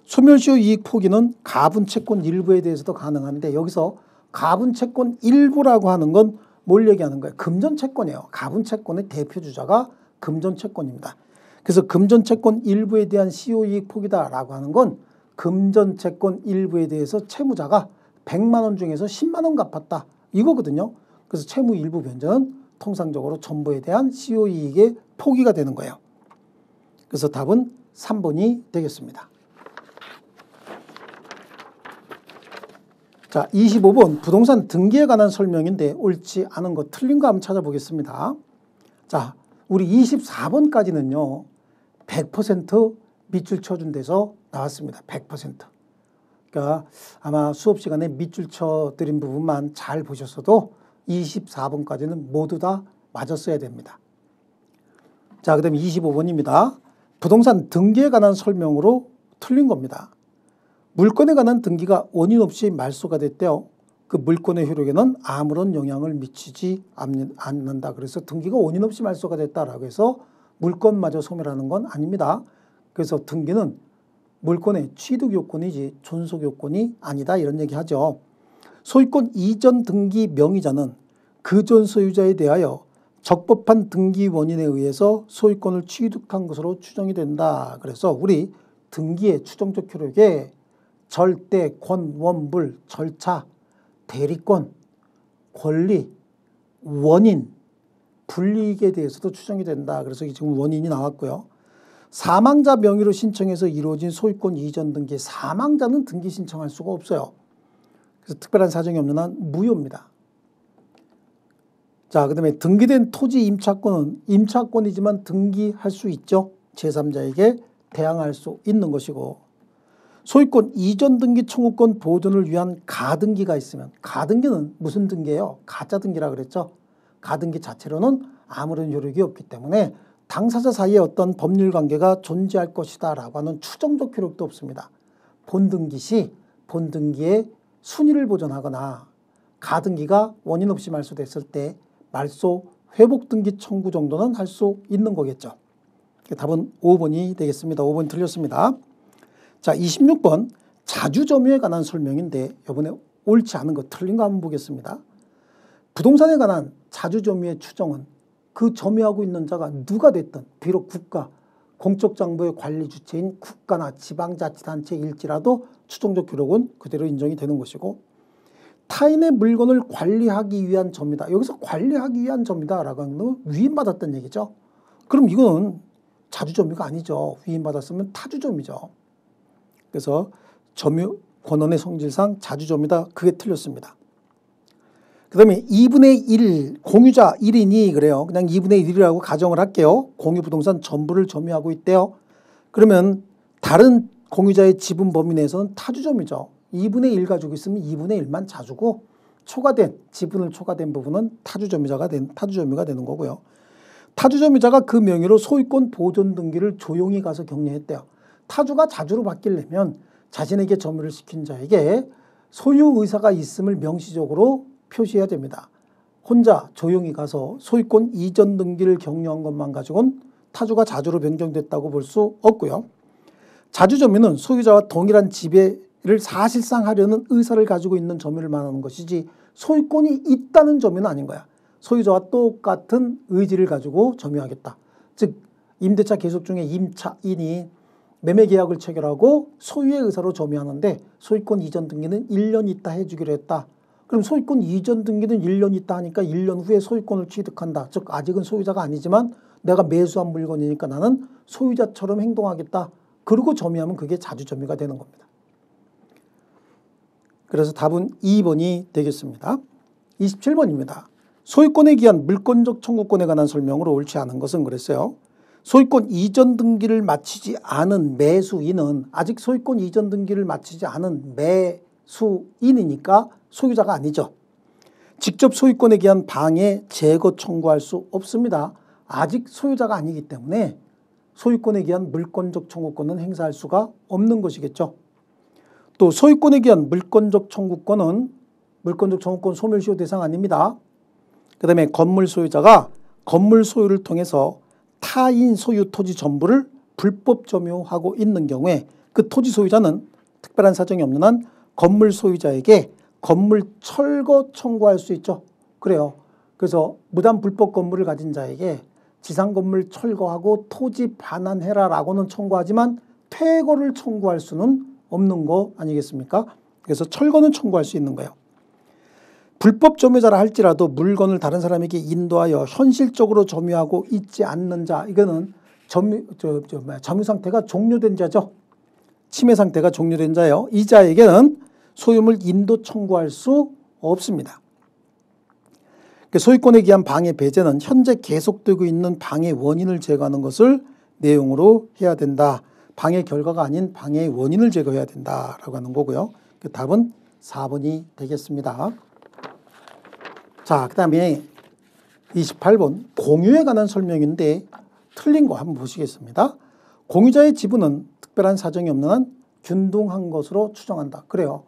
S1: 소멸시효 이익 포기는 가분채권 일부에 대해서도 가능한데 여기서 가분채권 일부라고 하는 건 뭘 얘기하는 거예요? 금전채권이에요. 가분채권의 대표주자가 금전채권입니다. 그래서 금전채권 일부에 대한 시효 이익 포기다라고 하는 건 금전채권 일부에 대해서 채무자가 100만 원 중에서 10만 원 갚았다. 이거거든요. 그래서 채무 일부 변제는 통상적으로 전부에 대한 시효 이익의 포기가 되는 거예요. 그래서 답은 3번이 되겠습니다. 자, 25번 부동산 등기에 관한 설명인데 옳지 않은 거 틀린 거 한번 찾아보겠습니다. 자, 우리 24번까지는요. 100% 밑줄 쳐준 데서 나왔습니다. 100%. 그러니까 아마 수업 시간에 밑줄 쳐드린 부분만 잘 보셨어도 24번까지는 모두 다 맞았어야 됩니다. 자, 그 다음에 25번입니다. 부동산 등기에 관한 설명으로 틀린 겁니다. 물건에 관한 등기가 원인 없이 말소가 됐대요. 그 물건의 효력에는 아무런 영향을 미치지 않는다. 그래서 등기가 원인 없이 말소가 됐다라고 해서 물건마저 소멸하는 건 아닙니다. 그래서 등기는 물건의 취득 요건이지 존속 요건이 아니다. 이런 얘기하죠. 소유권 이전 등기 명의자는 그전 소유자에 대하여 적법한 등기 원인에 의해서 소유권을 취득한 것으로 추정이 된다. 그래서 우리 등기의 추정적 효력에 절대, 권, 원불, 절차, 대리권, 권리, 원인, 불이익에 대해서도 추정이 된다. 그래서 지금 원인이 나왔고요. 사망자 명의로 신청해서 이루어진 소유권 이전 등기, 사망자는 등기 신청할 수가 없어요. 그래서 특별한 사정이 없는 한 무효입니다. 자, 그 다음에 등기된 토지 임차권은 임차권이지만 등기할 수 있죠. 제3자에게 대항할 수 있는 것이고, 소유권 이전 등기 청구권 보존을 위한 가등기가 있으면, 가등기는 무슨 등기예요? 가짜 등기라 그랬죠. 가등기 자체로는 아무런 효력이 없기 때문에 당사자 사이에 어떤 법률 관계가 존재할 것이다 라고 하는 추정적 효력도 없습니다. 본등기 시 본등기의 순위를 보존하거나 가등기가 원인 없이 말소됐을 때 말소 회복 등기 청구 정도는 할 수 있는 거겠죠. 답은 5번이 되겠습니다. 5번 틀렸습니다. 자, 26번 자주점유에 관한 설명인데 이번에 옳지 않은 거 틀린 거 한번 보겠습니다. 부동산에 관한 자주점유의 추정은 그 점유하고 있는 자가 누가 됐든 비록 국가, 공적장부의 관리 주체인 국가나 지방자치단체일지라도 추정적 기록은 그대로 인정이 되는 것이고 타인의 물건을 관리하기 위한 점이다. 여기서 관리하기 위한 점이다라고 하는 건 위임받았다는 얘기죠. 그럼 이거는 자주점유가 아니죠. 위임받았으면 타주점이죠. 그래서 점유 권한의 성질상 자주점이다. 그게 틀렸습니다. 그 다음에 2분의 1, 공유자 1인이 그래요. 그냥 2분의 1이라고 가정을 할게요. 공유부동산 전부를 점유하고 있대요. 그러면 다른 공유자의 지분 범위 내에서는 타주점이죠. 2분의 1 가지고 있으면 2분의 1만 자주고 지분을 초과된 부분은 타주점유가 되는 거고요. 타주점유자가 그 명의로 소유권 보존 등기를 조용히 가서 격려했대요. 타주가 자주로 바뀌려면 자신에게 점유를 시킨 자에게 소유 의사가 있음을 명시적으로 표시해야 됩니다. 혼자 조용히 가서 소유권 이전 등기를 격려한 것만 가지고는 타주가 자주로 변경됐다고 볼 수 없고요. 자주점유는 소유자와 동일한 지배를 사실상 하려는 의사를 가지고 있는 점유를 말하는 것이지 소유권이 있다는 점유는 아닌 거야. 소유자와 똑같은 의지를 가지고 점유하겠다. 즉 임대차 계속 중에 임차인이 매매계약을 체결하고 소유의 의사로 점유하는데 소유권 이전 등기는 1년 있다 해주기로 했다. 그럼 소유권 이전 등기는 1년 있다 하니까 1년 후에 소유권을 취득한다. 즉 아직은 소유자가 아니지만 내가 매수한 물건이니까 나는 소유자처럼 행동하겠다. 그리고 점유하면 그게 자주점유가 되는 겁니다. 그래서 답은 2번이 되겠습니다. 27번입니다. 소유권에 기한 물권적 청구권에 관한 설명으로 옳지 않은 것은 그랬어요. 소유권 이전 등기를 마치지 않은 매수인은 아직 소유권 이전 등기를 마치지 않은 매수인이니까 소유자가 아니죠. 직접 소유권에 기한 방해, 제거 청구할 수 없습니다. 아직 소유자가 아니기 때문에 소유권에 기한 물권적 청구권은 행사할 수가 없는 것이겠죠. 또 소유권에 기한 물권적 청구권 소멸시효 대상 아닙니다. 그 다음에 건물 소유자가 건물 소유를 통해서 타인 소유 토지 전부를 불법 점유하고 있는 경우에 그 토지 소유자는 특별한 사정이 없는 한 건물 소유자에게 건물 철거 청구할 수 있죠. 그래요. 그래서 무단 불법 건물을 가진 자에게 지상 건물 철거하고 토지 반환해라라고는 청구하지만 퇴거를 청구할 수는 없는 거 아니겠습니까? 그래서 철거는 청구할 수 있는 거예요. 불법 점유자라 할지라도 물건을 다른 사람에게 인도하여 현실적으로 점유하고 있지 않는 자, 이거는 점유 상태가 종료된 자죠. 침해 상태가 종료된 자예요. 이 자에게는 소유물 인도 청구할 수 없습니다. 소유권에 기한 방해 배제는 현재 계속되고 있는 방해 원인을 제거하는 것을 내용으로 해야 된다. 방해 결과가 아닌 방해의 원인을 제거해야 된다라고 하는 거고요. 그 답은 4번이 되겠습니다. 자, 그 다음에 28번 공유에 관한 설명인데 틀린 거 한번 보시겠습니다. 공유자의 지분은 특별한 사정이 없는 한 균등한 것으로 추정한다. 그래요.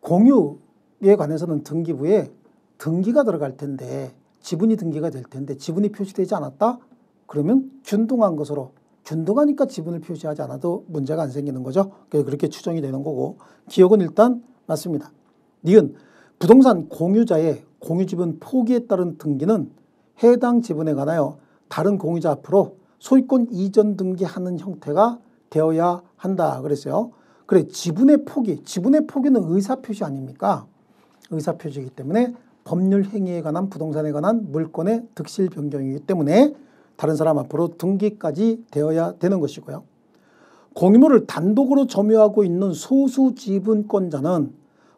S1: 공유에 관해서는 등기부에 등기가 들어갈 텐데 지분이 등기가 될 텐데 지분이 표시되지 않았다? 그러면 균등한 것으로 균등하니까 지분을 표시하지 않아도 문제가 안 생기는 거죠. 그래서 그렇게 추정이 되는 거고 기억은 일단 맞습니다. 니은 부동산 공유자의 공유지분 포기에 따른 등기는 해당 지분에 관하여 다른 공유자 앞으로 소유권 이전 등기하는 형태가 되어야 한다 그랬어요. 그래 지분의 포기는 의사표시 아닙니까? 의사표시이기 때문에 법률 행위에 관한 부동산에 관한 물권의 득실 변경이기 때문에 다른 사람 앞으로 등기까지 되어야 되는 것이고요. 공유물을 단독으로 점유하고 있는 소수 지분권자는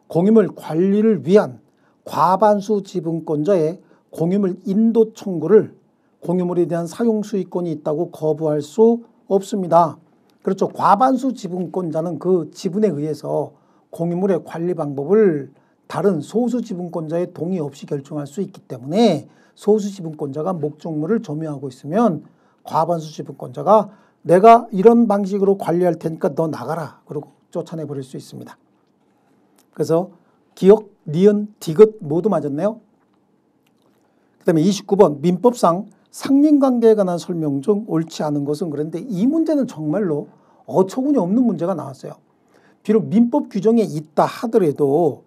S1: 공유물 관리를 위한 과반수 지분권자의 공유물 인도 청구를 공유물에 대한 사용 수익권이 있다고 거부할 수 없습니다. 그렇죠. 과반수 지분권자는 그 지분에 의해서 공유물의 관리 방법을 다른 소수 지분권자의 동의 없이 결정할 수 있기 때문에 소수 지분권자가 목적물을 점유하고 있으면 과반수 지분권자가 내가 이런 방식으로 관리할 테니까 너 나가라 그러고 쫓아내버릴 수 있습니다. 그래서 기억, 니은, 디귿 모두 맞았네요. 그 다음에 29번 민법상 상린관계에 관한 설명 중 옳지 않은 것은 그런데 이 문제는 정말로 어처구니 없는 문제가 나왔어요. 비록 민법 규정에 있다 하더라도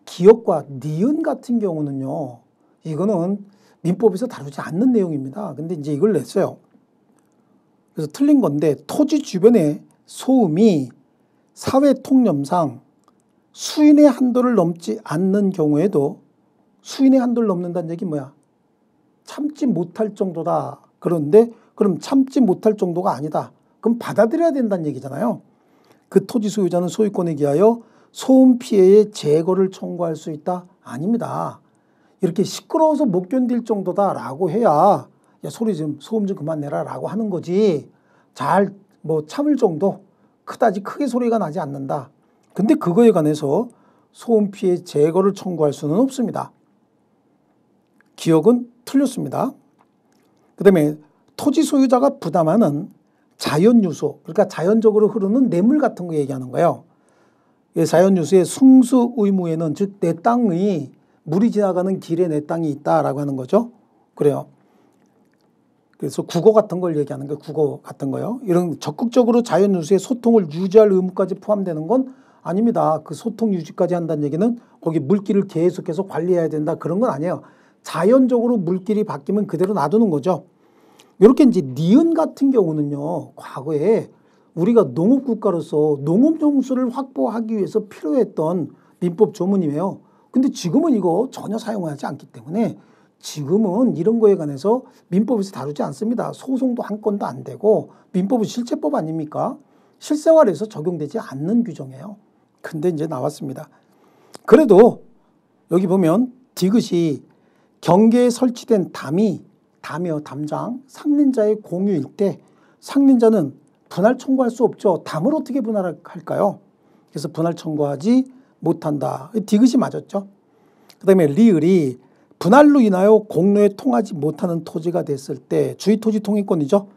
S1: 기역과 니은 같은 경우는요. 이거는 민법에서 다루지 않는 내용입니다. 근데 이제 이걸 냈어요. 그래서 틀린 건데 토지 주변의 소음이 사회 통념상 수인의 한도를 넘지 않는 경우에도 수인의 한도를 넘는다는 얘기 뭐야? 참지 못할 정도다. 그런데 그럼 참지 못할 정도가 아니다. 그럼 받아들여야 된다는 얘기잖아요. 그 토지 소유자는 소유권에 기하여 소음 피해의 제거를 청구할 수 있다? 아닙니다. 이렇게 시끄러워서 못 견딜 정도다라고 해야 야 소리 좀 소음 좀 그만 내라라고 하는 거지. 잘 뭐 참을 정도 그다지 크게 소리가 나지 않는다. 근데 그거에 관해서 소음 피해 제거를 청구할 수는 없습니다. 기억은 틀렸습니다. 그다음에 토지 소유자가 부담하는 자연 요소, 그러니까 자연적으로 흐르는 뇌물 같은 거 얘기하는 거예요. 자연 요소의 승수 의무에는 즉 내 땅의 물이 지나가는 길에 내 땅이 있다라고 하는 거죠. 그래요. 그래서 국어 같은 걸 얘기하는 거예요. 국어 같은 거요. 이런 적극적으로 자연 요소의 소통을 유지할 의무까지 포함되는 건 아닙니다. 그 소통 유지까지 한다는 얘기는 거기 물길을 계속해서 관리해야 된다 그런 건 아니에요. 자연적으로 물길이 바뀌면 그대로 놔두는 거죠. 이렇게 이제 니은 같은 경우는요. 과거에 우리가 농업국가로서 농업용수를 확보하기 위해서 필요했던 민법 조문이에요. 근데 지금은 이거 전혀 사용하지 않기 때문에 지금은 이런 거에 관해서 민법에서 다루지 않습니다. 소송도 한 건도 안 되고 민법은 실체법 아닙니까? 실생활에서 적용되지 않는 규정이에요. 근데 이제 나왔습니다. 그래도 여기 보면 디귿이 경계에 설치된 담이요, 담장, 상린자의 공유일 때 상린자는 분할 청구할 수 없죠. 담을 어떻게 분할할까요? 그래서 분할 청구하지 못한다. 디귿이 맞았죠. 그 다음에 리을이 분할로 인하여 공로에 통하지 못하는 토지가 됐을 때 주의토지 통행권이죠.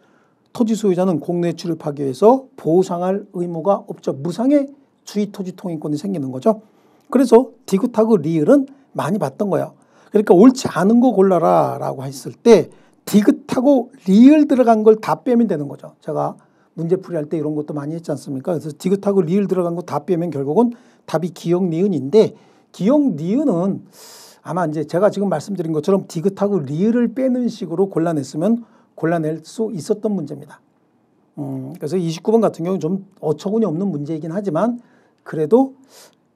S1: 토지 소유자는 공로에 출입하기 위해서 보상할 의무가 없죠. 무상의 주의토지 통행권이 생기는 거죠. 그래서 디귿하고 리을은 많이 봤던 거예요. 그러니까 옳지 않은 거 골라라 라고 했을 때 디귿하고 리을 들어간 걸 다 빼면 되는 거죠. 제가 문제풀이 할 때 이런 것도 많이 했지 않습니까? 그래서 디귿하고 리을 들어간 거 다 빼면 결국은 답이 기역 니은인데 기역 니은은 아마 이제 제가 지금 말씀드린 것처럼 디귿하고 리을을 빼는 식으로 골라냈으면 골라낼 수 있었던 문제입니다. 그래서 29번 같은 경우는 좀 어처구니 없는 문제이긴 하지만 그래도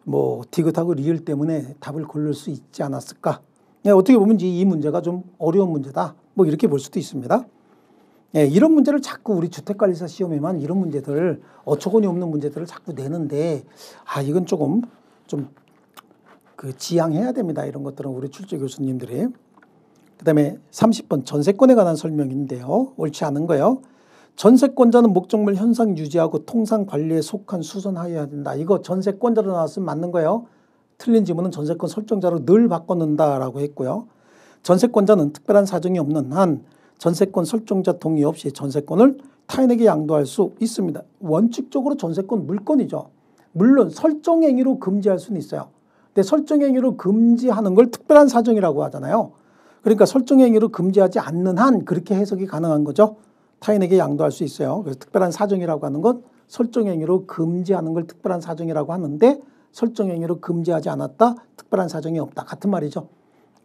S1: 뭐 디귿하고 리을 때문에 답을 고를 수 있지 않았을까. 어떻게 보면 이 문제가 좀 어려운 문제다. 뭐 이렇게 볼 수도 있습니다. 이런 문제를 자꾸 우리 주택관리사 시험에만 이런 문제들 어처구니 없는 문제들을 자꾸 내는데 이건 조금 좀 지양해야 됩니다. 이런 것들은 우리 출제 교수님들이. 그다음에 30번 전세권에 관한 설명인데요. 옳지 않은 거예요. 전세권자는 목적물 현상 유지하고 통상 관리에 속한 수선하여야 된다. 이거 전세권자로 나왔으면 맞는 거예요. 틀린 지문은 전세권 설정자로 늘 바꿔놓는다라고 했고요. 전세권자는 특별한 사정이 없는 한 전세권 설정자 동의 없이 전세권을 타인에게 양도할 수 있습니다. 원칙적으로 전세권 물권이죠. 물론 설정행위로 금지할 수는 있어요. 근데 설정행위로 금지하는 걸 특별한 사정이라고 하잖아요. 그러니까 설정행위로 금지하지 않는 한 그렇게 해석이 가능한 거죠. 타인에게 양도할 수 있어요. 그래서 특별한 사정이라고 하는 건 설정행위로 금지하는 걸 특별한 사정이라고 하는데 설정행위로 금지하지 않았다. 특별한 사정이 없다. 같은 말이죠.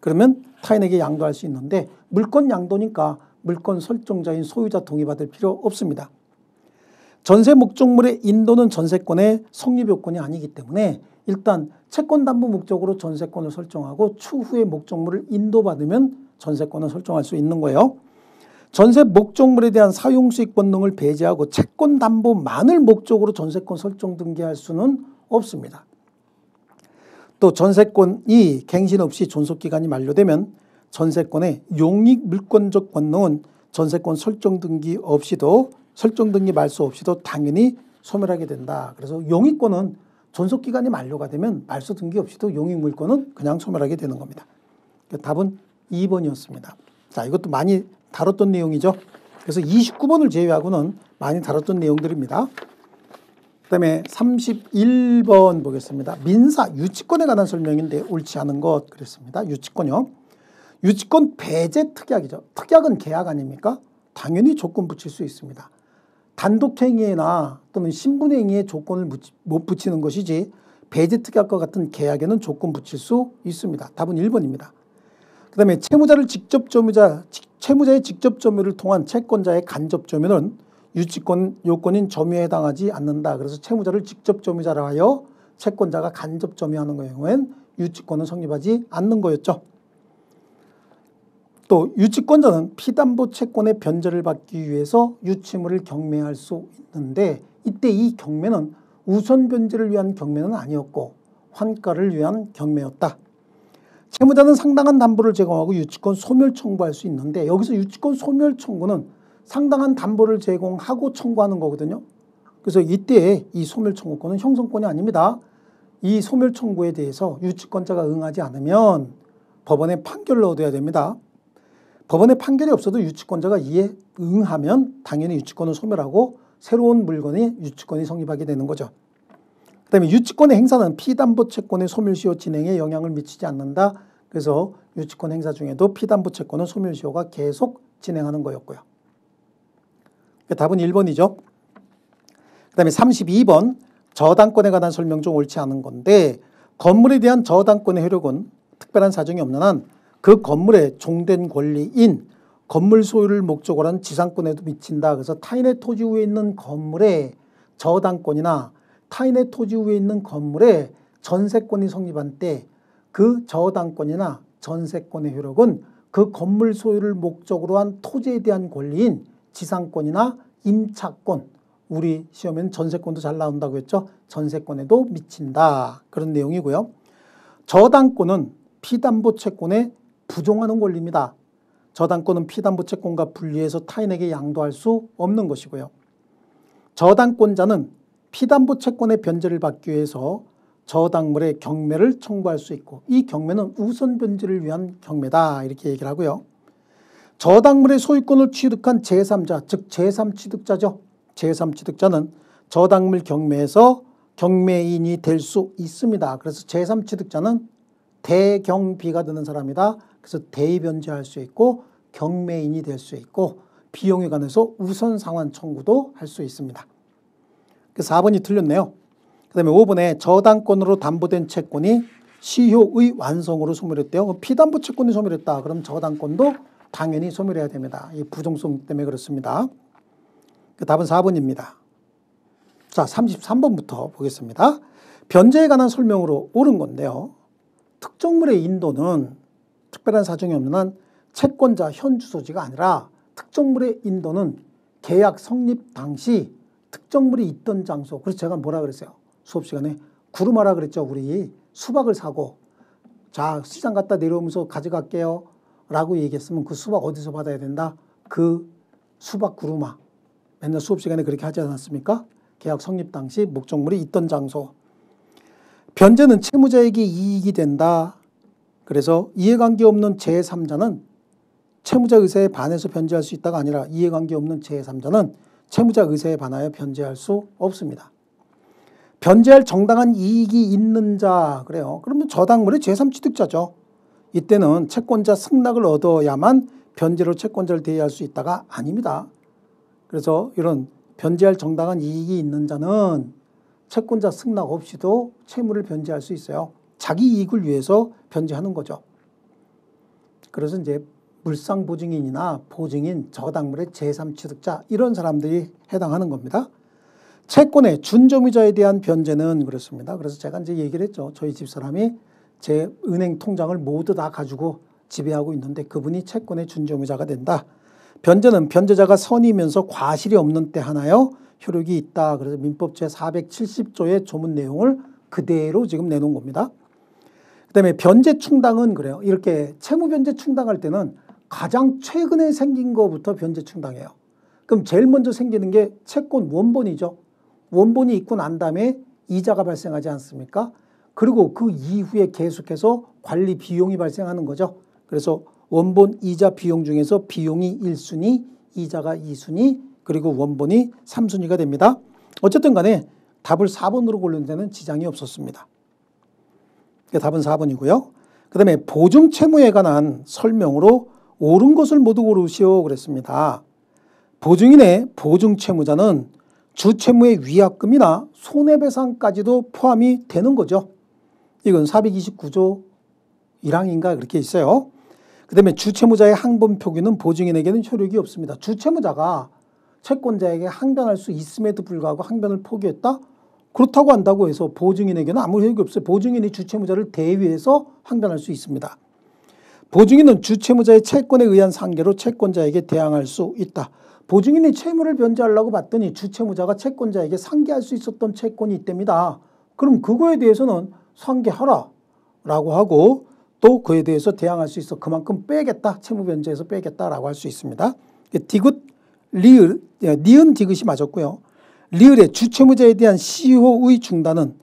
S1: 그러면 타인에게 양도할 수 있는데 물권 양도니까 물권 설정자인 소유자 동의받을 필요 없습니다. 전세 목적물의 인도는 전세권의 성립 요건이 아니기 때문에 일단 채권 담보 목적으로 전세권을 설정하고 추후에 목적물을 인도받으면 전세권을 설정할 수 있는 거예요. 전세 목적물에 대한 사용수익 본능을 배제하고 채권 담보만을 목적으로 전세권 설정 등기할 수는 없습니다. 또 전세권이 갱신 없이 존속기간이 만료되면 전세권의 용익 물권적 권능은 전세권 설정 등기 없이도 설정 등기 말소 없이도 당연히 소멸하게 된다. 그래서 용익권은 존속기간이 만료가 되면 말소 등기 없이도 용익 물권은 그냥 소멸하게 되는 겁니다. 답은 2번이었습니다. 자, 이것도 많이 다뤘던 내용이죠. 그래서 29번을 제외하고는 많이 다뤘던 내용들입니다. 그 다음에 31번 보겠습니다. 민사, 유치권에 관한 설명인데 옳지 않은 것 그랬습니다. 유치권이요. 유치권 배제 특약이죠. 특약은 계약 아닙니까? 당연히 조건 붙일 수 있습니다. 단독행위나 또는 신분행위에 조건을 못 붙이는 것이지 배제 특약과 같은 계약에는 조건 붙일 수 있습니다. 답은 1번입니다. 그 다음에 채무자의 직접 점유를 통한 채권자의 간접 점유는 유치권 요건인 점유에 해당하지 않는다. 그래서 채무자를 직접 점유자라 하여 채권자가 간접 점유하는 경우엔 유치권은 성립하지 않는 거였죠. 또 유치권자는 피담보 채권의 변제를 받기 위해서 유치물을 경매할 수 있는데 이때 이 경매는 우선 변제를 위한 경매는 아니었고 환가를 위한 경매였다. 채무자는 상당한 담보를 제공하고 유치권 소멸 청구할 수 있는데 여기서 유치권 소멸 청구는 상당한 담보를 제공하고 청구하는 거거든요. 그래서 이때 이 소멸 청구권은 형성권이 아닙니다. 이 소멸 청구에 대해서 유치권자가 응하지 않으면 법원에 판결을 얻어야 됩니다. 법원에 판결이 없어도 유치권자가 이에 응하면 당연히 유치권을 소멸하고 새로운 물건이 유치권이 성립하게 되는 거죠. 그 다음에 유치권의 행사는 피담보 채권의 소멸시효 진행에 영향을 미치지 않는다. 그래서 유치권 행사 중에도 피담보 채권은 소멸시효가 계속 진행하는 거였고요. 답은 1번이죠. 그 다음에 32번 저당권에 관한 설명 중 옳지 않은 건데 건물에 대한 저당권의 효력은 특별한 사정이 없는 한 그 건물의 종된 권리인 건물 소유를 목적으로 한 지상권에도 미친다. 그래서 타인의 토지 위에 있는 건물의 저당권이나 타인의 토지 위에 있는 건물에 전세권이 성립한 때 그 저당권이나 전세권의 효력은 그 건물 소유를 목적으로 한 토지에 대한 권리인 지상권이나 임차권, 우리 시험에는 전세권도 잘 나온다고 했죠. 전세권에도 미친다. 그런 내용이고요. 저당권은 피담보 채권에 부종하는 권리입니다. 저당권은 피담보 채권과 분리해서 타인에게 양도할 수 없는 것이고요. 저당권자는 피담보 채권의 변제를 받기 위해서 저당물의 경매를 청구할 수 있고 이 경매는 우선 변제를 위한 경매다 이렇게 얘기를 하고요. 저당물의 소유권을 취득한 제3자 즉 제3취득자죠. 제3취득자는 저당물 경매에서 경매인이 될 수 있습니다. 그래서 제3취득자는 대경비가 되는 사람이다. 그래서 대변제할 수 있고 경매인이 될 수 있고 비용에 관해서 우선 상환 청구도 할 수 있습니다. 그래서 4번이 틀렸네요. 그 다음에 5번에 저당권으로 담보된 채권이 시효의 완성으로 소멸했대요. 피담보 채권이 소멸했다. 그럼 저당권도 당연히 소멸해야 됩니다. 이 부정성 때문에 그렇습니다. 답은 4번입니다. 자, 33번부터 보겠습니다. 변제에 관한 설명으로 옳은 건데요. 특정물의 인도는 특별한 사정이 없는 한 채권자 현 주소지가 아니라 특정물의 인도는 계약 성립 당시 특정물이 있던 장소. 그래서 제가 뭐라 그랬어요? 수업 시간에 구름하라 그랬죠. 우리 수박을 사고 자 시장 갔다 내려오면서 가져갈게요 라고 얘기했으면 그 수박 어디서 받아야 된다? 그 수박 구루마. 맨날 수업 시간에 그렇게 하지 않았습니까? 계약 성립 당시 목적물이 있던 장소. 변제는 채무자에게 이익이 된다. 그래서 이해관계 없는 제3자는 채무자 의사에 반해서 변제할 수 있다가 아니라 이해관계 없는 제3자는 채무자 의사에 반하여 변제할 수 없습니다. 변제할 정당한 이익이 있는 자 그래요. 그러면 저당물의 제3취득자죠. 이때는 채권자 승낙을 얻어야만 변제로 채권자를 대의할 수 있다가 아닙니다. 그래서 이런 변제할 정당한 이익이 있는 자는 채권자 승낙 없이도 채무를 변제할 수 있어요. 자기 이익을 위해서 변제하는 거죠. 그래서 이제 물상보증인이나 보증인, 저당물의 제3취득자 이런 사람들이 해당하는 겁니다. 채권의 준점유자에 대한 변제는 그렇습니다. 그래서 제가 이제 얘기를 했죠. 저희 집사람이 제 은행 통장을 모두 다 가지고 지배하고 있는데 그분이 채권의 준점유자가 된다. 변제는 변제자가 선이면서 과실이 없는 때 하나요 효력이 있다. 그래서 민법 제470조의 조문 내용을 그대로 지금 내놓은 겁니다. 그 다음에 변제 충당은 그래요. 이렇게 채무 변제 충당할 때는 가장 최근에 생긴 것부터 변제 충당해요. 그럼 제일 먼저 생기는 게 채권 원본이죠. 원본이 있고 난 다음에 이자가 발생하지 않습니까? 그리고 그 이후에 계속해서 관리 비용이 발생하는 거죠. 그래서 원본 이자 비용 중에서 비용이 1순위, 이자가 2순위, 그리고 원본이 3순위가 됩니다. 어쨌든 간에 답을 4번으로 고르는 데는 지장이 없었습니다. 답은 4번이고요. 그 다음에 보증 채무에 관한 설명으로 옳은 것을 모두 고르시오 그랬습니다. 보증인의 보증 채무자는 주채무의 위약금이나 손해배상까지도 포함이 되는 거죠. 이건 429조 1항인가 그렇게 있어요. 그 다음에 주채무자의 항변 표기는 보증인에게는 효력이 없습니다. 주채무자가 채권자에게 항변할 수 있음에도 불구하고 항변을 포기했다? 그렇다고 한다고 해서 보증인에게는 아무 효력이 없어요. 보증인이 주채무자를 대위해서 항변할 수 있습니다. 보증인은 주채무자의 채권에 의한 상계로 채권자에게 대항할 수 있다. 보증인이 채무를 변제하려고 봤더니 주채무자가 채권자에게 상계할 수 있었던 채권이 있답니다. 그럼 그거에 대해서는 상계하라 라고 하고 또 그에 대해서 대항할 수 있어 그만큼 빼겠다. 채무 변제해서 빼겠다라고 할 수 있습니다. 디귿, 리을, 니은 디귿이 맞았고요. 리을의 주채무자에 대한 시효의 중단은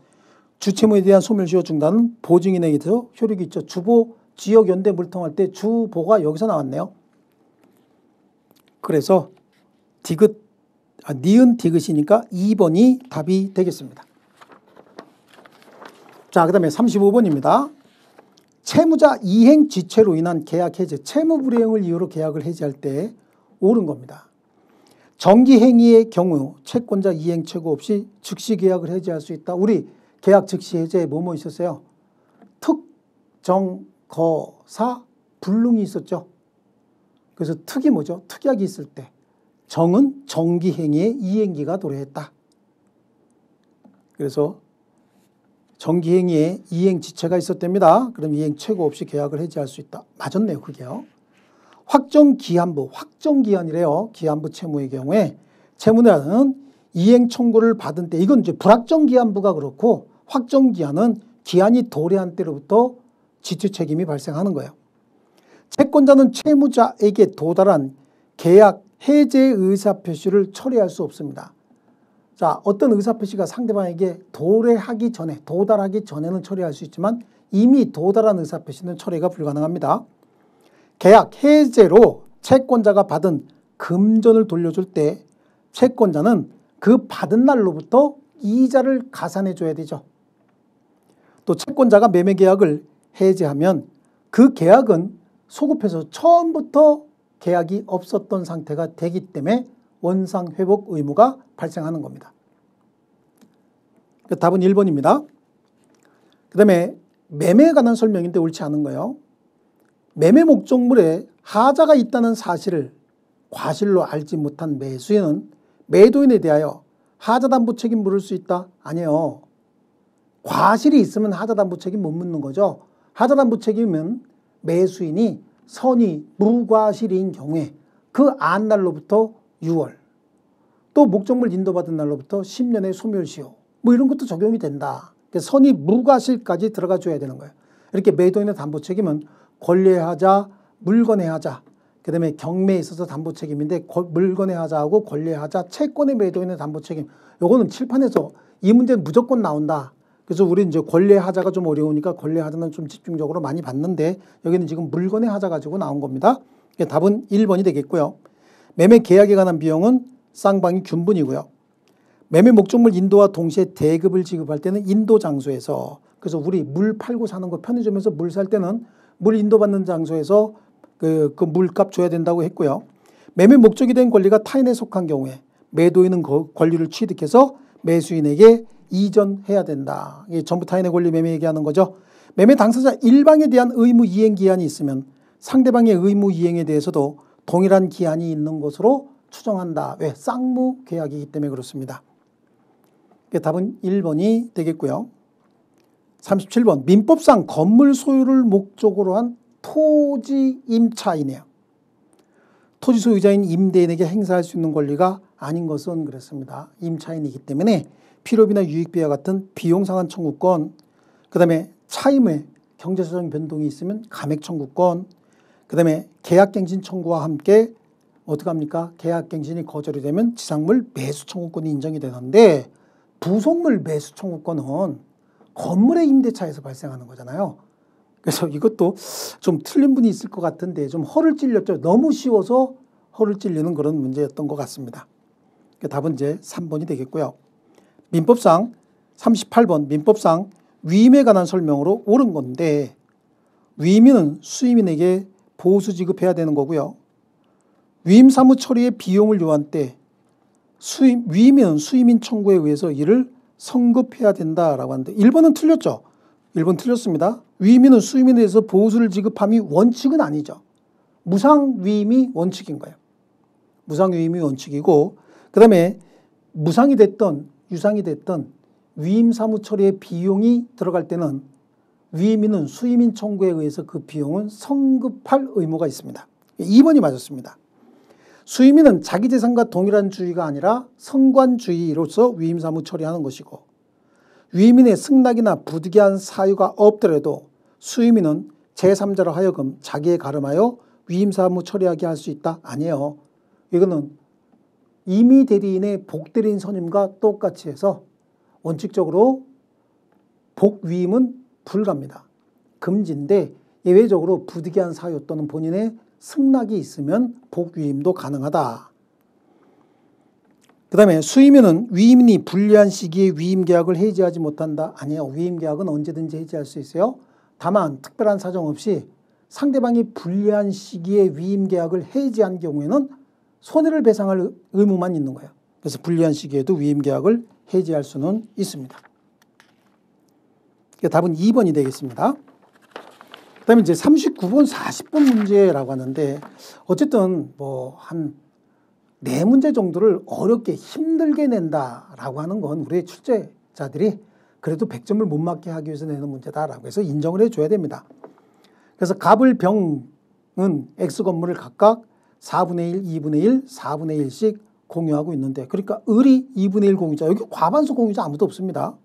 S1: 주채무에 대한 소멸시효 중단은 보증인에게서 효력이 있죠. 주보, 지역, 연대, 물통할 때 주보가 여기서 나왔네요. 그래서 디귿, 니은 디귿이니까 2번이 답이 되겠습니다. 자, 그 다음에 35번입니다. 채무자 이행 지체로 인한 계약 해제, 채무 불이행을 이유로 계약을 해지할 때 옳은 겁니다. 정기행위의 경우 채권자 이행 최고 없이 즉시 계약을 해지할 수 있다. 우리 계약 즉시 해제에 뭐뭐 있었어요? 특, 정, 거, 사, 불능이 있었죠. 그래서 특이 뭐죠? 특약이 있을 때. 정은 정기행위의 이행기가 도래했다. 그래서 정기행위에 이행 지체가 있었답니다. 그럼 이행 최고 없이 계약을 해지할 수 있다. 맞았네요. 그게요. 확정기한부, 확정기한이래요. 기한부 채무의 경우에 채무자는 이행 청구를 받은 때 이건 이제 불확정기한부가 그렇고 확정기한은 기한이 도래한 때로부터 지체 책임이 발생하는 거예요. 채권자는 채무자에게 도달한 계약 해제 의사표시를 처리할 수 없습니다. 자, 어떤 의사표시가 상대방에게 도달하기 전에는 처리할 수 있지만 이미 도달한 의사표시는 처리가 불가능합니다. 계약 해제로 채권자가 받은 금전을 돌려줄 때 채권자는 그 받은 날로부터 이자를 가산해 줘야 되죠. 또 채권자가 매매 계약을 해제하면 그 계약은 소급해서 처음부터 계약이 없었던 상태가 되기 때문에 원상회복 의무가 발생하는 겁니다. 답은 1번입니다. 그 다음에 매매에 관한 설명인데 옳지 않은 거예요. 매매 목적물에 하자가 있다는 사실을 과실로 알지 못한 매수인은 매도인에 대하여 하자담보 책임 물을 수 있다? 아니에요. 과실이 있으면 하자담보 책임 못 묻는 거죠. 하자담보 책임은 매수인이 선의 무과실인 경우에 그 안날로부터 6월 또 목적물 인도받은 날로부터 10년의 소멸시효 뭐 이런 것도 적용이 된다. 선의 무과실까지 들어가 줘야 되는 거예요. 이렇게 매도인의 담보 책임은 권리의 하자, 물건의 하자, 그 다음에 경매에 있어서 담보 책임인데 물건의 하자하고 권리의 하자, 채권의 매도인의 담보 책임. 요거는 칠판에서 이 문제는 무조건 나온다. 그래서 우리 이제 권리의 하자가 좀 어려우니까 권리의 하자는 좀 집중적으로 많이 봤는데 여기는 지금 물건의 하자 가지고 나온 겁니다. 답은 1번이 되겠고요. 매매 계약에 관한 비용은 쌍방이 균분이고요. 매매 목적물 인도와 동시에 대급을 지급할 때는 인도 장소에서 그래서 우리 물 팔고 사는 거 편의점에서 물 살 때는 물 인도받는 장소에서 그 물값 줘야 된다고 했고요. 매매 목적이 된 권리가 타인에 속한 경우에 매도인은 그 권리를 취득해서 매수인에게 이전해야 된다. 이게 전부 타인의 권리 매매 얘기하는 거죠. 매매 당사자 일방에 대한 의무 이행 기한이 있으면 상대방의 의무 이행에 대해서도 동일한 기한이 있는 것으로 추정한다. 왜? 쌍무 계약이기 때문에 그렇습니다. 답은 1번이 되겠고요. 37번 민법상 건물 소유를 목적으로 한 토지 임차이네요. 토지 소유자인 임대인에게 행사할 수 있는 권리가 아닌 것은 그랬습니다. 임차인이기 때문에 필요비나 유익비와 같은 비용 상한 청구권, 그 다음에 차임의 경제사정 변동이 있으면 감액 청구권, 그 다음에 계약갱신 청구와 함께 어떻게 합니까? 계약갱신이 거절이 되면 지상물 매수 청구권이 인정이 되는데 부속물 매수 청구권은 건물의 임대차에서 발생하는 거잖아요. 그래서 이것도 좀 틀린 분이 있을 것 같은데 좀 허를 찔렸죠. 너무 쉬워서 허를 찔리는 그런 문제였던 것 같습니다. 답은 이제 3번이 되겠고요. 민법상 38번 민법상 위임에 관한 설명으로 옳은 건데 위임인은 수임인에게 보수 지급해야 되는 거고요. 위임 사무 처리의 비용을 요한 때 위임인은 수임인 청구에 의해서 이를 성급해야 된다라고 하는데 1번은 틀렸죠. 1번 틀렸습니다. 위임인은 수임인에 대해서 보수를 지급함이 원칙은 아니죠. 무상위임이 원칙인 거예요. 무상위임이 원칙이고 그 다음에 무상이 됐던 유상이 됐던 위임 사무 처리의 비용이 들어갈 때는 위임인은 수임인 청구에 의해서 그 비용은 성급할 의무가 있습니다. 2번이 맞았습니다. 수임인은 자기 재산과 동일한 주의가 아니라 성관주의로서 위임 사무 처리하는 것이고 위임인의 승낙이나 부득이한 사유가 없더라도 수임인은 제3자로 하여금 자기에 가름하여 위임 사무 처리하게 할 수 있다? 아니에요. 이거는 임의 대리인의 복대리인 선임과 똑같이 해서 원칙적으로 복위임은 불가입니다. 금지인데 예외적으로 부득이한 사유 또는 본인의 승낙이 있으면 복위임도 가능하다. 그 다음에 수임인은 위임인이 불리한 시기에 위임계약을 해지하지 못한다. 아니에요. 위임계약은 언제든지 해지할 수 있어요. 다만 특별한 사정 없이 상대방이 불리한 시기에 위임계약을 해지한 경우에는 손해를 배상할 의무만 있는 거예요. 그래서 불리한 시기에도 위임계약을 해지할 수는 있습니다. 답은 2번이 되겠습니다. 그 다음에 이제 39번, 40번 문제라고 하는데 어쨌든 뭐 한 4문제 정도를 어렵게 힘들게 낸다라고 하는 건 우리 출제자들이 그래도 100점을 못 맞게 하기 위해서 내는 문제다라고 해서 인정을 해줘야 됩니다. 그래서 갑을 병은 X 건물을 각각 4분의 1, 2분의 1, 4분의 1씩 공유하고 있는데 그러니까 을이 2분의 1 공유자, 여기 과반수 공유자 아무도 없습니다.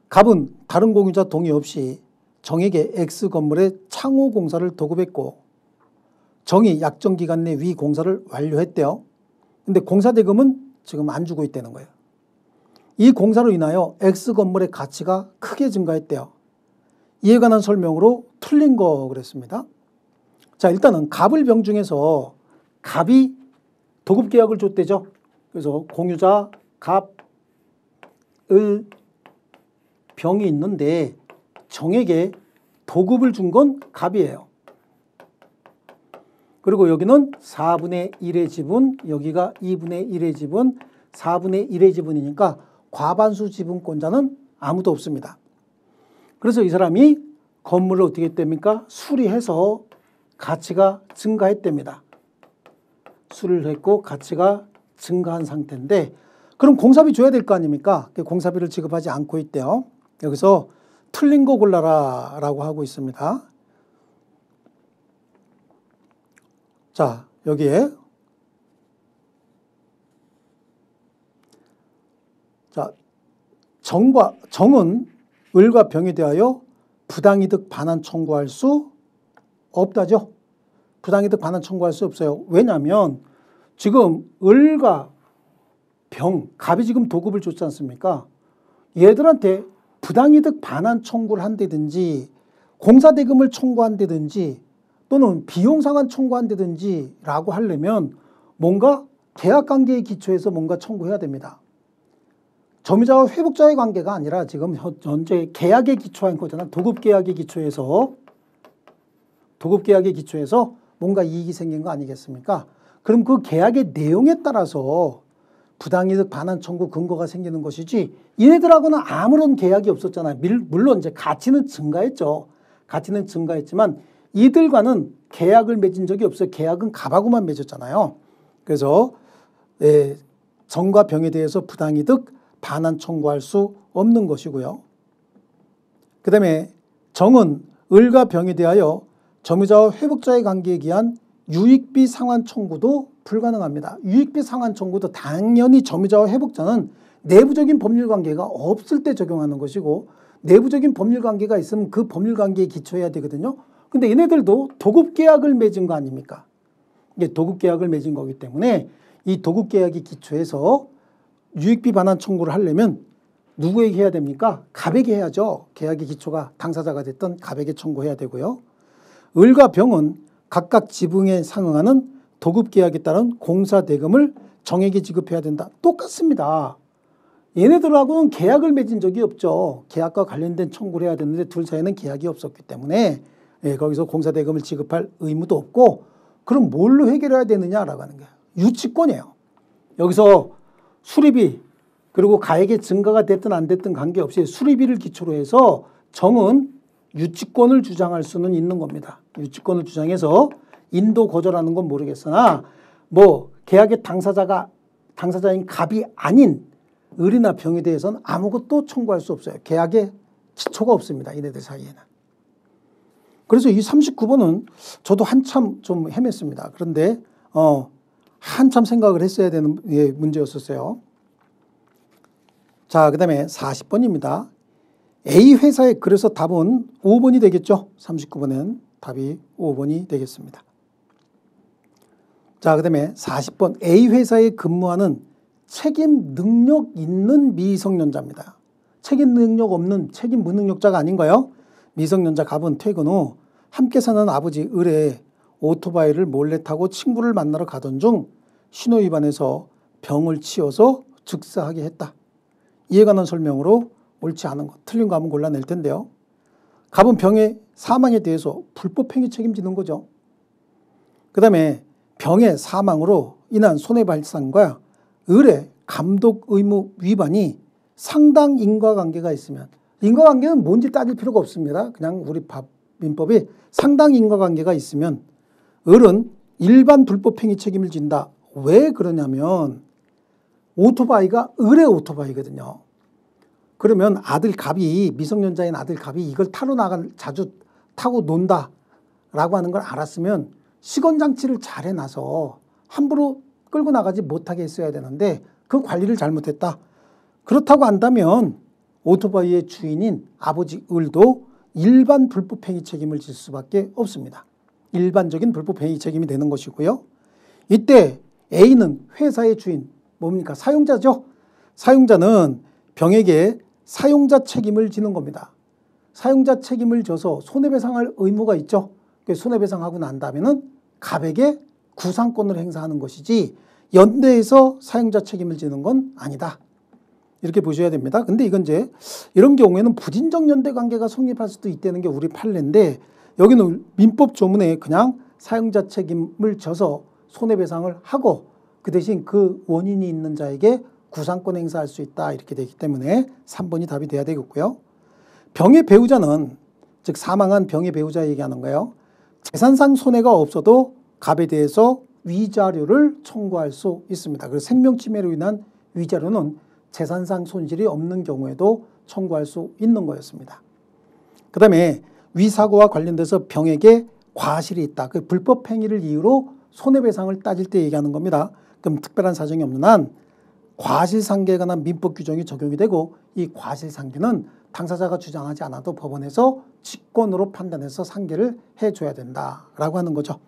S1: 갑은 다른 공유자 동의 없이 정에게 X 건물에 창호 공사를 도급했고 정이 약정 기간 내 위 공사를 완료했대요. 근데 공사 대금은 지금 안 주고 있다는 거예요. 이 공사로 인하여 X 건물의 가치가 크게 증가했대요. 이에 관한 설명으로 틀린 거 그랬습니다. 자, 일단은 갑을 병 중에서 갑이 도급 계약을 줬대죠. 그래서 공유자 갑, 을, 병이 있는데 정에게 도급을 준 건 갑이에요. 그리고 여기는 4분의 1의 지분, 여기가 2분의 1의 지분, 4분의 1의 지분이니까 과반수 지분권자는 아무도 없습니다. 그래서 이 사람이 건물을 어떻게 했답니까? 수리해서 가치가 증가했답니다. 수리를 했고 가치가 증가한 상태인데 그럼 공사비 줘야 될 거 아닙니까? 공사비를 지급하지 않고 있대요. 여기서 틀린 거 골라라 라고 하고 있습니다. 자, 여기에 자, 정은 을과 병에 대하여 부당이득 반환 청구할 수 없다죠. 부당이득 반환 청구할 수 없어요. 왜냐하면 지금 을과 병, 갑이 지금 도급을 줬지 않습니까? 얘들한테 부당이득 반환 청구를 한다든지 공사대금을 청구한다든지 또는 비용상환 청구한다든지 라고 하려면 뭔가 계약관계의 기초에서 뭔가 청구해야 됩니다. 점유자와 회복자의 관계가 아니라 지금 현재 계약에 기초한 거잖아. 도급계약의 기초에서 뭔가 이익이 생긴 거 아니겠습니까? 그럼 그 계약의 내용에 따라서 부당이득 반환 청구 근거가 생기는 것이지 얘네들하고는 아무런 계약이 없었잖아요. 물론 이제 가치는 증가했죠. 가치는 증가했지만 이들과는 계약을 맺은 적이 없어요. 계약은 갑하고만 맺었잖아요. 그래서 정과 병에 대해서 부당이득 반환 청구할 수 없는 것이고요. 그 다음에 정은 을과 병에 대하여 점유자와 회복자의 관계에 기한 유익비 상환 청구도 불가능합니다. 유익비 상환 청구도 당연히 점유자와 회복자는 내부적인 법률관계가 없을 때 적용하는 것이고 내부적인 법률관계가 있으면 그 법률관계에 기초해야 되거든요. 근데 얘네들도 도급계약을 맺은 거 아닙니까? 이게 도급계약을 맺은 거기 때문에 이 도급계약이 기초해서 유익비 반환 청구를 하려면 누구에게 해야 됩니까? 갑에게 해야죠. 계약의 기초가 당사자가 됐던 갑에게 청구해야 되고요. 을과 병은 각각 지분에 상응하는 도급계약에 따른 공사대금을 정에게 지급해야 된다. 똑같습니다. 얘네들하고는 계약을 맺은 적이 없죠. 계약과 관련된 청구를 해야 되는데 둘 사이에는 계약이 없었기 때문에 예, 거기서 공사대금을 지급할 의무도 없고 그럼 뭘로 해결해야 되느냐라고 하는 거예요. 유치권이에요. 여기서 수리비 그리고 가액의 증가가 됐든 안 됐든 관계없이 수리비를 기초로 해서 정은 유치권을 주장할 수는 있는 겁니다. 유치권을 주장해서 인도 거절하는 건 모르겠으나 뭐 계약의 당사자인 갑이 아닌 을이나 병에 대해서는 아무것도 청구할 수 없어요. 계약의 기초가 없습니다. 이네들 사이에는. 그래서 이 39번은 저도 한참 좀 헤맸습니다. 그런데 한참 생각을 했어야 되는 문제였었어요. 자, 그 다음에 40번입니다. A 회사에 그래서 답은 5번이 되겠죠. 39번은 답이 5번이 되겠습니다. 자, 그 다음에 40번 A 회사에 근무하는 책임 능력 있는 미성년자입니다. 책임 능력 없는 책임 무능력자가 아닌가요? 미성년자 갑은 퇴근 후 함께 사는 아버지 을의 오토바이를 몰래 타고 친구를 만나러 가던 중 신호위반해서 병을 치어서 즉사하게 했다. 이에 관한 설명으로 옳지 않은 것, 틀린 거 한번 골라낼 텐데요. 갑은 병의 사망에 대해서 불법행위 책임지는 거죠. 그 다음에 병의 사망으로 인한 손해발생과 을의 감독 의무 위반이 상당 인과관계가 있으면, 인과관계는 뭔지 따질 필요가 없습니다. 그냥 우리 민법이 상당 인과관계가 있으면 을은 일반 불법행위 책임을 진다. 왜 그러냐면 오토바이가 을의 오토바이거든요. 그러면 아들 갑이, 미성년자인 아들 갑이 이걸 자주 타고 논다라고 하는 걸 알았으면 시건장치를 잘 해놔서 함부로 끌고 나가지 못하게 했어야 되는데 그 관리를 잘못했다. 그렇다고 한다면 오토바이의 주인인 아버지 을도 일반 불법행위 책임을 질 수밖에 없습니다. 일반적인 불법행위 책임이 되는 것이고요. 이때 A는 회사의 주인, 뭡니까? 사용자죠. 사용자는 병에게 사용자 책임을 지는 겁니다. 사용자 책임을 져서 손해배상할 의무가 있죠. 손해배상하고 난 다음에는 갑에게 구상권을 행사하는 것이지 연대에서 사용자 책임을 지는 건 아니다. 이렇게 보셔야 됩니다. 근데 이건 이제 이런 경우에는 부진적 연대 관계가 성립할 수도 있다는 게 우리 판례인데 여기는 민법 조문에 그냥 사용자 책임을 져서 손해배상을 하고 그 대신 그 원인이 있는 자에게 구상권 행사할 수 있다. 이렇게 되기 때문에 3번이 답이 돼야 되겠고요. 병의 배우자는, 즉 사망한 병의 배우자 얘기하는 거예요. 재산상 손해가 없어도 갑에 대해서 위자료를 청구할 수 있습니다. 그래서 생명침해로 인한 위자료는 재산상 손실이 없는 경우에도 청구할 수 있는 거였습니다. 그 다음에 위사고와 관련돼서 병에게 과실이 있다. 그 불법 행위를 이유로 손해배상을 따질 때 얘기하는 겁니다. 그럼 특별한 사정이 없는 한 과실상계에 관한 민법 규정이 적용이 되고 이 과실상계는 당사자가 주장하지 않아도 법원에서 직권으로 판단해서 상계를 해줘야 된다라고 하는 거죠.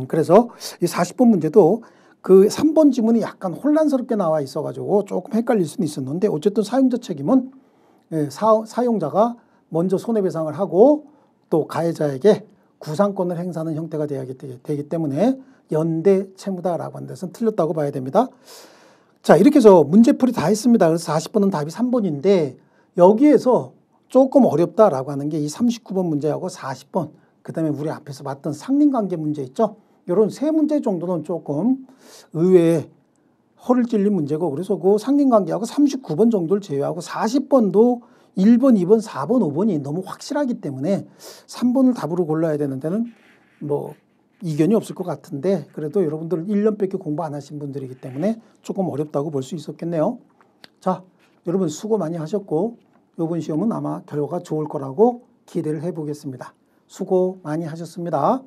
S1: 그래서 이 40번 문제도 그 3번 지문이 약간 혼란스럽게 나와 있어가지고 조금 헷갈릴 수는 있었는데 어쨌든 사용자 책임은 사용자가 먼저 손해배상을 하고 또 가해자에게 구상권을 행사하는 형태가 되기 때문에 연대 채무다라고 하는 데서는 틀렸다고 봐야 됩니다. 자, 이렇게 해서 문제풀이 다 했습니다. 그래서 40번은 답이 3번인데 여기에서 조금 어렵다라고 하는 게 이 39번 문제하고 40번, 그 다음에 우리 앞에서 봤던 상린관계 문제 있죠. 이런 세 문제 정도는 조금 의외에 허를 찔린 문제고 그래서 그 상린관계하고 39번 정도를 제외하고 40번도 1번, 2번, 4번, 5번이 너무 확실하기 때문에 3번을 답으로 골라야 되는 데는 뭐 이견이 없을 것 같은데 그래도 여러분들 1년밖에 공부 안 하신 분들이기 때문에 조금 어렵다고 볼 수 있었겠네요. 자, 여러분 수고 많이 하셨고 이번 시험은 아마 결과가 좋을 거라고 기대를 해보겠습니다. 수고 많이 하셨습니다.